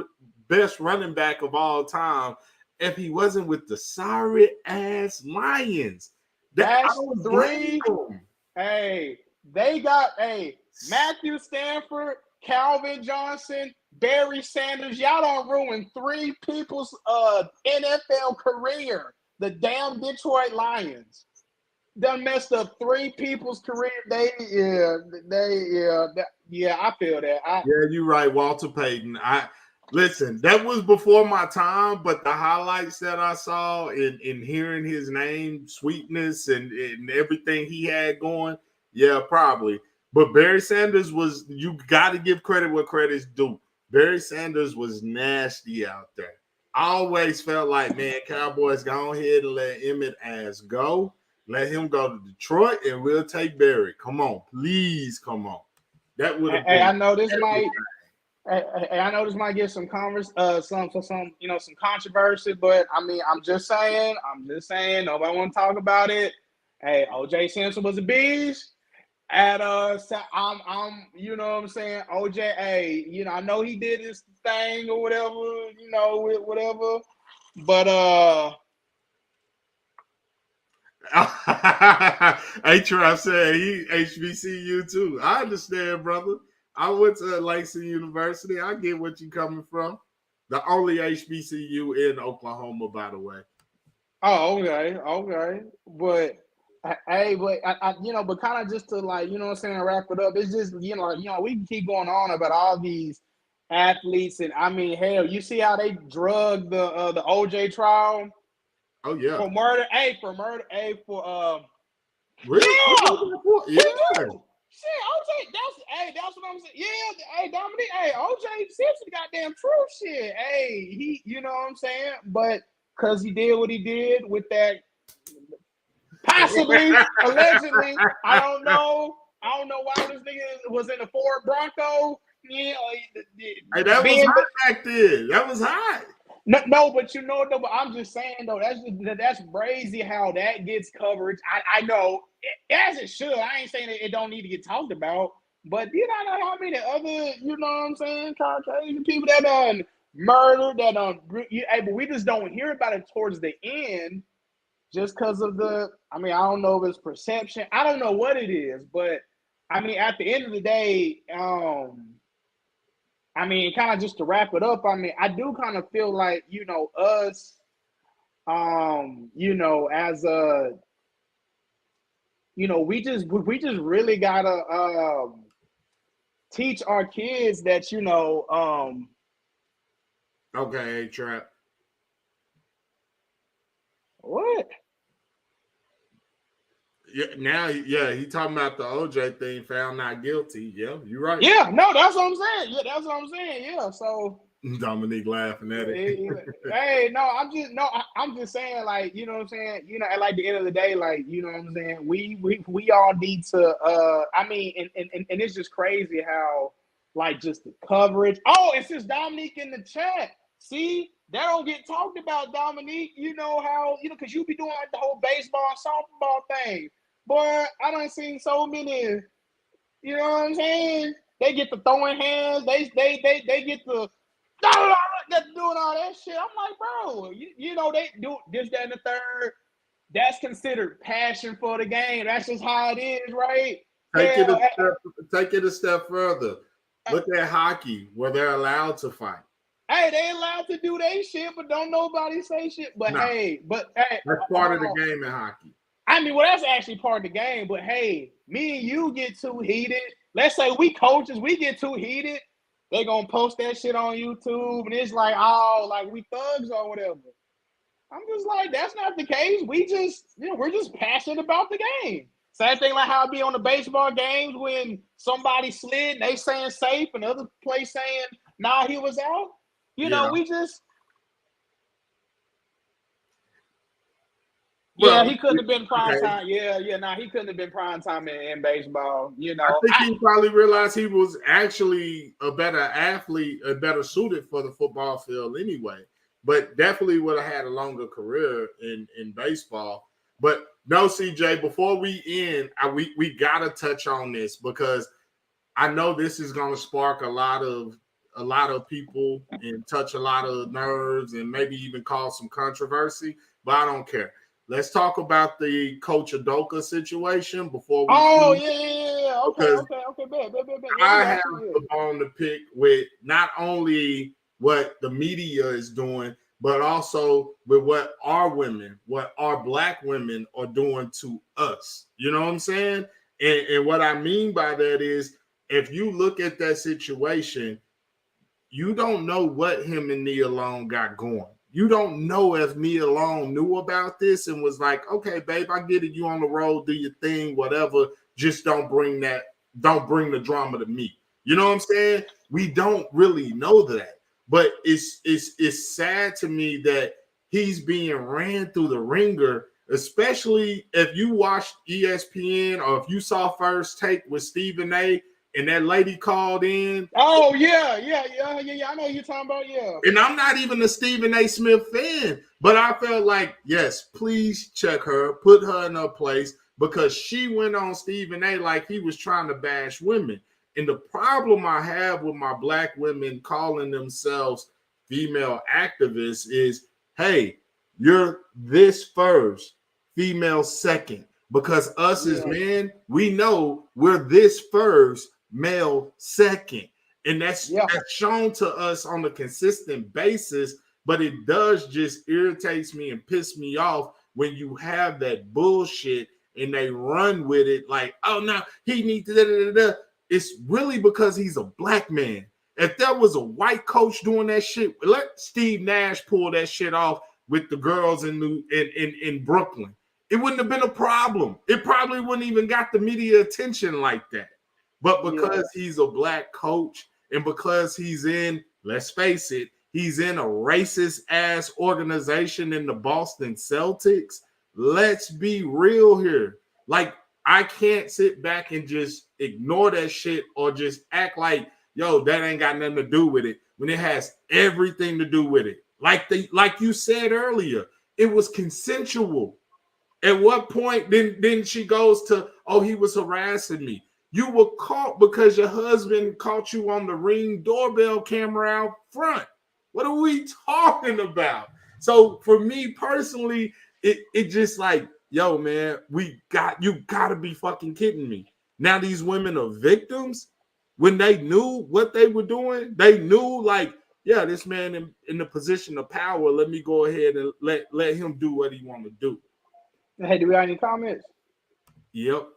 best running back of all time if he wasn't with the sorry ass Lions. That I That's don't blame 3. him. Hey, they got Matthew Stanford, Calvin Johnson, Barry Sanders. Y'all don't ruin 3 people's NFL career. The damn Detroit Lions done messed up 3 people's career. I feel that. Yeah, you're right, Walter Payton. Listen, that was before my time, but the highlights that I saw in hearing his name, sweetness, and everything he had going, yeah, probably. But Barry Sanders you got to give credit where credit's due. Barry Sanders was nasty out there. I always felt like, man, Cowboys, go ahead and let Emmett ass go. Let him go to Detroit, and we'll take Barry. Come on, please, come on. That would have been. I know this might. I know this might get some some controversy, but I mean, I'm just saying. Nobody want to talk about it. Hey, OJ Simpson was a beast. And I'm you know what I'm saying, OJ. Hey, I know he did his thing or whatever, whatever. But A-Trap said he HBCU too. I understand, brother. I went to Langston University. I get what you're coming from. The only HBCU in Oklahoma, by the way. oh, okay. But but kind of just to what I'm saying, wrap it up. It's just we can keep going on about all these athletes, and I mean, hell, you see how they drug the OJ trial Oh yeah, for murder. For murder. really? Yeah. Yeah. Shit, OJ, that's what I'm saying. Yeah, Dominique, OJ Simpson goddamn true shit. He, you know what I'm saying? But because he did what he did with that, possibly, allegedly, I don't know why this nigga was in the Ford Bronco. Hey, that was hot back then. That was hot. No, but but I'm just saying though, that's crazy how that gets coverage. I know, as it should. I ain't saying it don't need to get talked about, but you don't know how many other, you know what I'm saying, Caucasian people that done murdered, but we just don't hear about it towards the end, just because of I don't know if it's perception. I don't know what it is, but I mean, at the end of the day, kind of just to wrap it up, I do kind of feel like, us, as a, we just really gotta teach our kids that, Okay, Trap. what? Yeah, he talking about the OJ thing, found not guilty. Yeah, you're right. Yeah, no, that's what I'm saying. Yeah, that's what I'm saying. Yeah, so Dominique laughing at it. hey, no, I'm just saying, like, you know what I'm saying. At like the end of the day, like, you know what I'm saying. We all need to. And it's just crazy how, like, just the coverage. Oh, it's just Dominique in the chat. See, that don't get talked about, Dominique. You know how, because you be doing like the whole baseball and softball thing. Boy, I done seen so many. You know what I'm saying? They get the throwing hands. They get the doing all that shit. I'm like, bro, they do this, that, and the third. That's considered passion for the game. That's just how it is, right? Take it a step further. Look at hockey, where they're allowed to fight. Hey, they allowed to do their shit, but don't nobody say shit. But that's part of the game in hockey. Well, that's actually part of the game. But hey, me and you get too heated. Let's say we coaches, we get too heated. They gonna post that shit on YouTube, and it's like, oh, like we thugs or whatever. I'm just like, that's not the case. We just, we're just passionate about the game. Same thing like how I be on the baseball games when somebody slid, and they saying safe, and the other place saying Nah, he was out. You know, we just. Well, Yeah, he couldn't have been prime okay. time. Nah, he couldn't have been prime time in baseball. You I know, think he probably realized he was actually a better athlete, a better suited for the football field anyway. But definitely would have had a longer career in baseball. But no, CJ, before we end, we gotta touch on this because I know this is gonna spark a lot of people and touch a lot of nerves and maybe even cause some controversy, but I don't care. Let's talk about the Coach Udoka situation before we oh end, yeah. because Okay, bet. Yeah, we I got have you. the bone to pick with not only what the media is doing, but also with what our black women are doing to us. You know what I'm saying? And what I mean by that is if you look at that situation, you don't know what him and Nia Long got going. You don't know if Nia Long knew about this and was like, okay, babe, I get it. You on the road, do your thing, whatever. Just don't bring the drama to me. You know what I'm saying? We don't really know that. But it's sad to me that he's being ran through the ringer, especially if you watched ESPN or if you saw First Take with Stephen A. and that lady called in. Oh yeah. I know who you're talking about. Yeah. And I'm not even a Stephen A. Smith fan, but I felt like, yes, please check her, put her in her place, because she went on Stephen A. like he was trying to bash women. And the problem I have with my black women calling themselves female activists is, hey, you're this first, female second. Because us as men, we know we're this first, male second. And that's shown to us on a consistent basis, but it does just irritates me and piss me off when you have that bullshit and they run with it like, oh no, he needs to da-da-da-da. It's really because he's a black man. If there was a white coach doing that shit, let Steve Nash pull that shit off with the girls in Brooklyn. It wouldn't have been a problem. It probably wouldn't even got the media attention like that. But because he's a black coach and because he's in, let's face it, he's in a racist ass organization in the Boston Celtics, let's be real here. Like, I can't sit back and just ignore that shit or just act like, yo, that ain't got nothing to do with it when it has everything to do with it. Like you said earlier, it was consensual. At what point then she goes to, oh, he was harassing me. You were caught because your husband caught you on the Ring doorbell camera out front. What are we talking about? So for me personally, it just like, yo, man, you gotta be fucking kidding me. Now these women are victims when they knew what they were doing. They knew like, yeah, this man in the position of power, let me go ahead and let him do what he want to do. Hey, do we have any comments? Yep.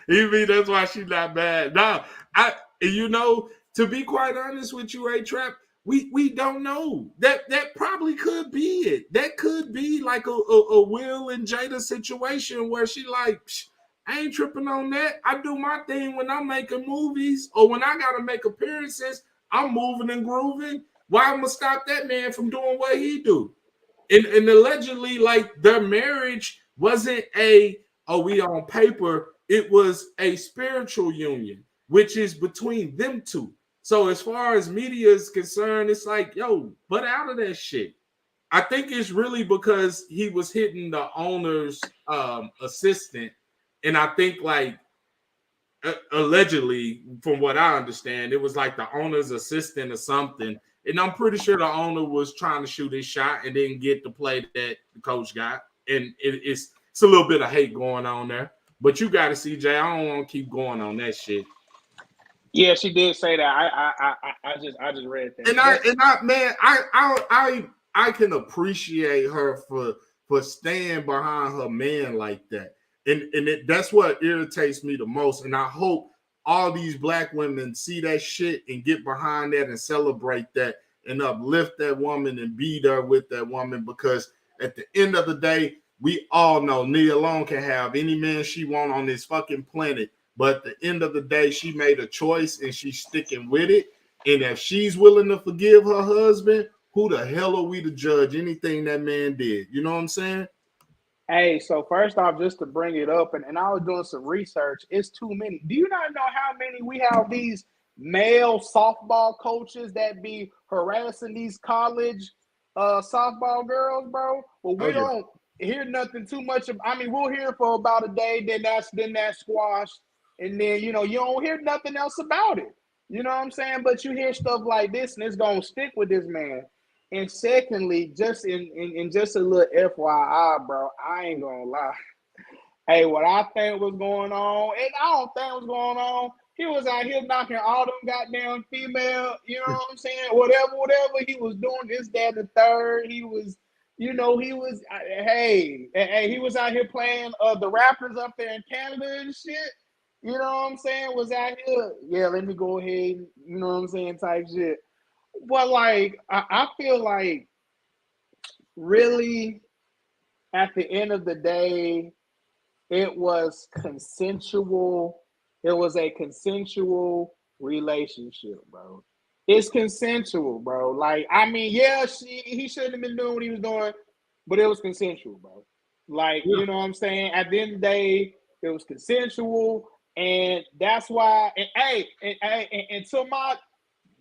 You mean that's why she's not bad? No, to be quite honest with you, A-Trap, we don't know. That probably could be it. That could be like a Will and Jada situation where she like, I ain't tripping on that. I do my thing when I'm making movies or when I gotta make appearances. I'm moving and grooving. Why am I stop that man from doing what he do? And allegedly, like, their marriage wasn't we on paper, it was a spiritual union, which is between them two. So as far as media is concerned, it's like, yo, butt out of that shit. I think it's really because he was hitting the owner's assistant. And I think, like, allegedly, from what I understand, it was like the owner's assistant or something. And I'm pretty sure the owner was trying to shoot his shot and didn't get the play that the coach got. And it's a little bit of hate going on there. But you got to, CJ. I don't want to keep going on that shit. Yeah, she did say that. I just read that. I can appreciate her for staying behind her man like that. And that's what irritates me the most. And I hope all these black women see that shit and get behind that and celebrate that and uplift that woman and be there with that woman, because at the end of the day, we all know Nia Long can have any man she want on this fucking planet, But at the end of the day, she made a choice and she's sticking with it. And if she's willing to forgive her husband, who the hell are we to judge anything that man did? You know what I'm saying? Hey, so first off, just to bring it up, and I was doing some research, it's too many. Do you not know how many we have these male softball coaches that be harassing these college softball girls, bro? Well, Oh we yeah. don't hear nothing too much of. I mean, we'll hear for about a day, then that's squashed, and then you don't hear nothing else about it. You know what I'm saying? But you hear stuff like this, and it's gonna stick with this man. And secondly, just in just a little FYI, bro, I ain't gonna lie. Hey, what I think was going on, and I don't think was going on. He was out here knocking all them goddamn female, you know what I'm saying? Whatever he was doing, this, that, and the third. He was, hey, he was out here playing the rappers up there in Canada and shit. You know what I'm saying? Was out here, yeah, let me go ahead, you know what I'm saying, type shit. But like, I feel like really at the end of the day, it was consensual. It was a consensual relationship, bro. It's consensual, bro. Like, I mean, yeah, he shouldn't have been doing what he was doing, but it was consensual, bro. Like, Yeah. you know what I'm saying? At the end of the day, it was consensual, and that's why. And to my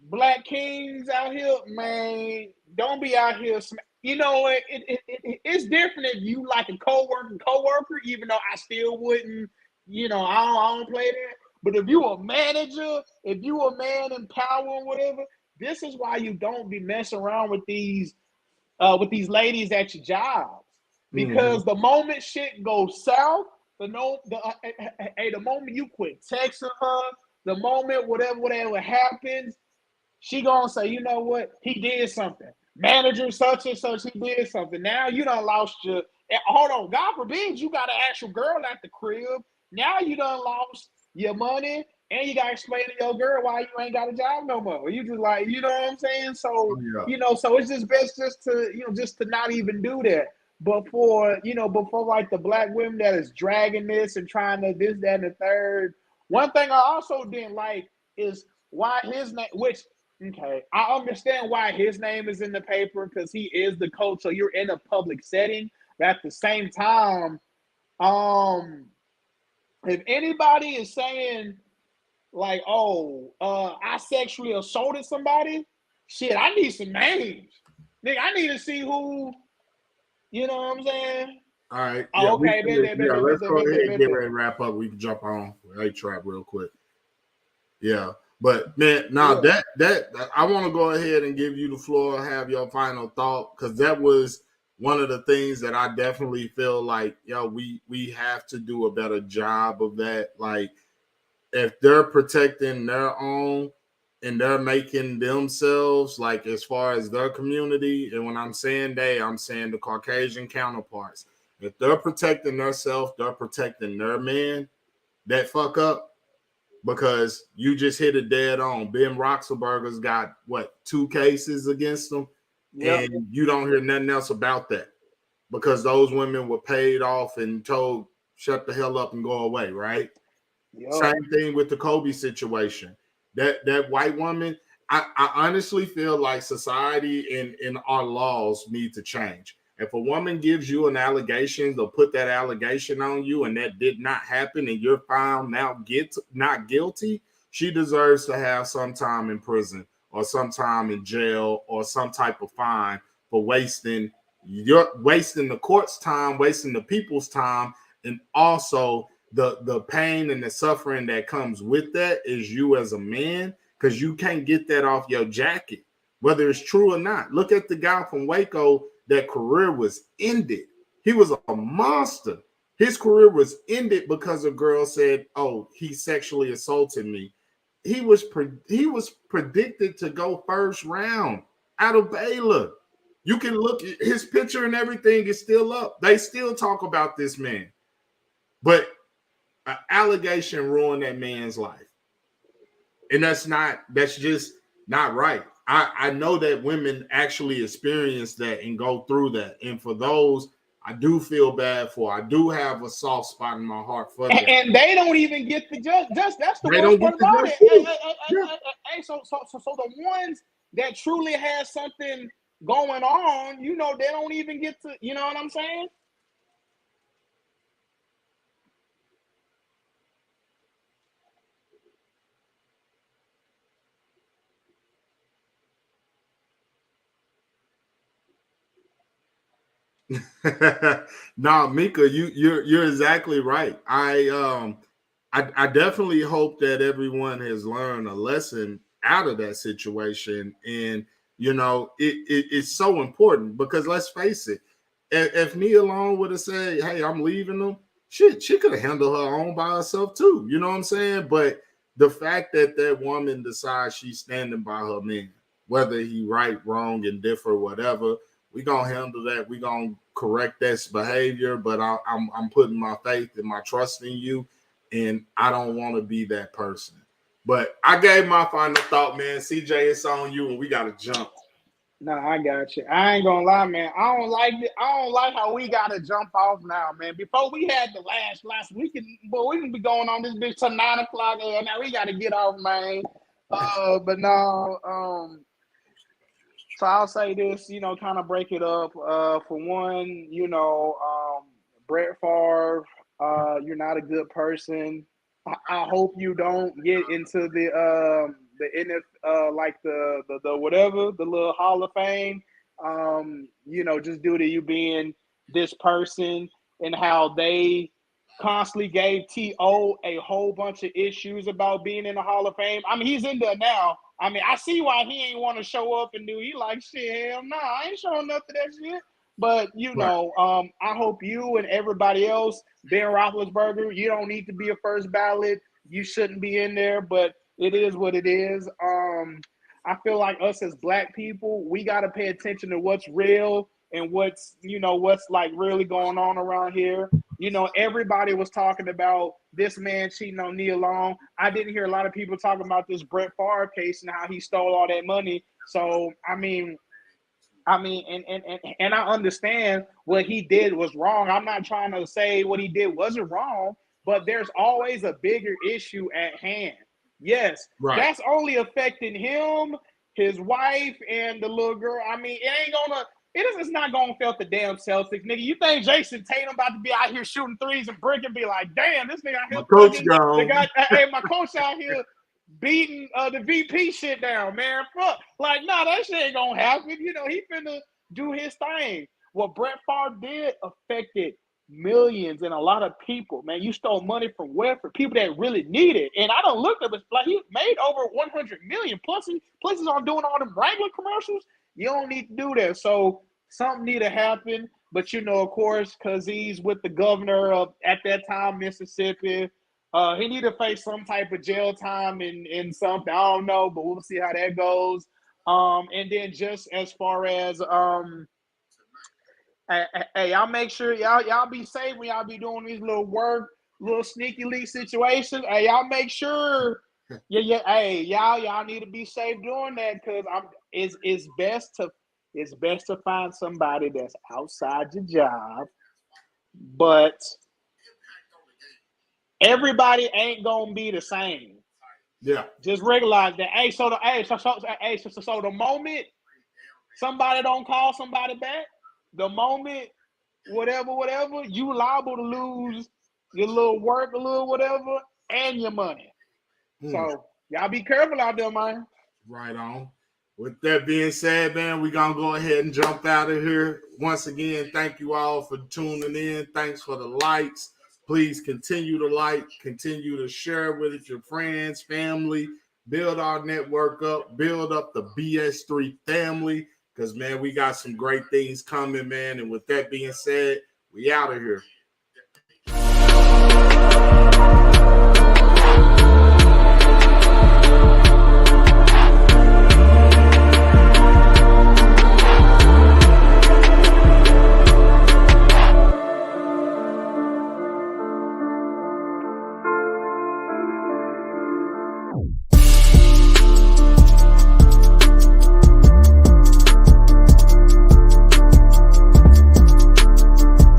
Black kings out here, man, don't be out here. You know, it's different if you like a coworker, even though I still wouldn't, I don't play that. But if you a manager, if you a man in power and whatever, this is why you don't be messing around with these ladies at your jobs. Mm-hmm. Because the moment shit goes south, the moment you quit texting her, the moment whatever happens, she gonna say, you know what? He did something. Manager such and such, he did something. Now you done lost your. Hold on, God forbid you got an actual girl at the crib. Now you done lost your money, and you gotta explain to your girl why you ain't got a job no more. You just like, you know what I'm saying? So Oh yeah. so it's just best just to not even do that. But for like the Black women that is dragging this and trying to this, that, and the third. One thing I also didn't like is why his name, which okay, I understand why his name is in the paper because he is the coach, so you're in a public setting. But at the same time, um, if anybody is saying like, "Oh, I sexually assaulted somebody," shit, I need some names. Nigga, I need to see who. You know what I'm saying? All right. Yeah, Oh, okay, let's go ahead and get bet. ready to wrap up. We can jump on A-Trap real quick. Yeah. But man, now that I want to go ahead and give you the floor, have your final thought, because that was one of the things that I definitely feel like, we have to do a better job of that. Like, if they're protecting their own and they're making themselves, like, as far as their community, and when I'm saying they, I'm saying the Caucasian counterparts. If they're protecting themselves, they're protecting their man that fuck up, because you just hit it dead on. Ben Roethlisberger's got 2 cases against him, Yep. and you don't hear nothing else about that because those women were paid off and told shut the hell up and go away, right? Yep. Same thing with the Kobe situation. That white woman, I honestly feel like society and our laws need to change. If a woman gives you an allegation, they'll put that allegation on you, and that did not happen, and you're found now not guilty, she deserves to have some time in prison or some time in jail or some type of fine for wasting the court's time, wasting the people's time, and also the pain and the suffering that comes with that is you as a man, because you can't get that off your jacket, whether it's true or not. Look at the guy from Waco that career was ended. He was a monster. His career was ended because a girl said, "Oh, he sexually assaulted me." He was predicted to go first round out of Baylor. You can look at his picture and everything is still up. They still talk about this man, but an allegation ruined that man's life, and that's just not right. I know that women actually experience that and go through that, and for those, I do feel bad for her. I do have a soft spot in my heart for that. And they don't even get the just that's the They worst don't part get the about just it. too. Hey, so the ones that truly has something going on, you know, they don't even get to, you know what I'm saying? No, Mika, you're exactly right. I definitely hope that everyone has learned a lesson out of that situation. And you know, it's so important because let's face it, if Nia Long would have said, "Hey, I'm leaving them," she could have handled her own by herself too. You know what I'm saying? But the fact that that woman decides she's standing by her man, whether he right, wrong, indifferent, whatever, we gonna handle that. We gonna correct this behavior. But I'm putting my faith and my trust in you, and I don't want to be that person. But I gave my final thought, man. CJ, it's on you, and we gotta jump. No, I got you. I ain't gonna lie, man. I don't like it. I don't like how we gotta jump off now, man. Before we had the last week, we can be going on this bitch till 9 o'clock. Now we gotta get off, man. But no, so I'll say this, you know, kind of break it up. For one, you know, Brett Favre, you're not a good person. I hope you don't get into the NFL, like the whatever, the little Hall of Fame. You know, just due to you being this person and how they constantly gave T.O. a whole bunch of issues about being in the Hall of Fame. I mean, he's in there now. I mean, I see why he ain't want to show up and do. He like, shit, hell nah, I ain't showing up to that shit. But you know, I hope you and everybody else, Ben Roethlisberger, you don't need to be a first ballot. You shouldn't be in there, but it is what it is. I feel like us as Black people, we got to pay attention to what's real and what's, you know, what's like really going on around here. You know, everybody was talking about this man cheating on Nia Long. I didn't hear a lot of people talking about this Brett Favre case and how he stole all that money. So, I mean, and I understand what he did was wrong. I'm not trying to say what he did wasn't wrong, but there's always a bigger issue at hand. Yes, Right. that's only affecting him, his wife, and the little girl. I mean, it's not gonna affect the damn Celtics, nigga. You think Jason Tatum about to be out here shooting threes and brick and be like, damn, this nigga out here Coach hey, my coach out here beating the VP shit down, man. Fuck. Like, nah, that shit ain't gonna happen. You know, he finna do his thing. What Brett Favre did affected millions and a lot of people, man. You stole money from welfare, people that really need it. And I don't look at it like he made over 100 million. Plus he's on doing all them Wrangler commercials. You don't need to do that. So something need to happen. But you know, of course, because he's with the governor of at that time, Mississippi. He need to face some type of jail time in something. I don't know, but we'll see how that goes. And then just as far as hey, y'all make sure y'all be safe when y'all be doing these little sneaky leak situations. Hey, y'all make sure. Yeah. Hey, y'all need to be safe doing that because it's best to find somebody that's outside your job, but everybody ain't gonna be the same. Yeah. Just realize that. So the moment somebody don't call somebody back, the moment whatever, you liable to lose your little work, a little whatever, and your money. So y'all be careful out there, man. Right on. With that being said, man, we're going to go ahead and jump out of here. Once again, thank you all for tuning in. Thanks for the likes. Please continue to like, continue to share with it, your friends, family. Build our network up. Build up the BS3 family because, man, we got some great things coming, man. And with that being said, we out of here.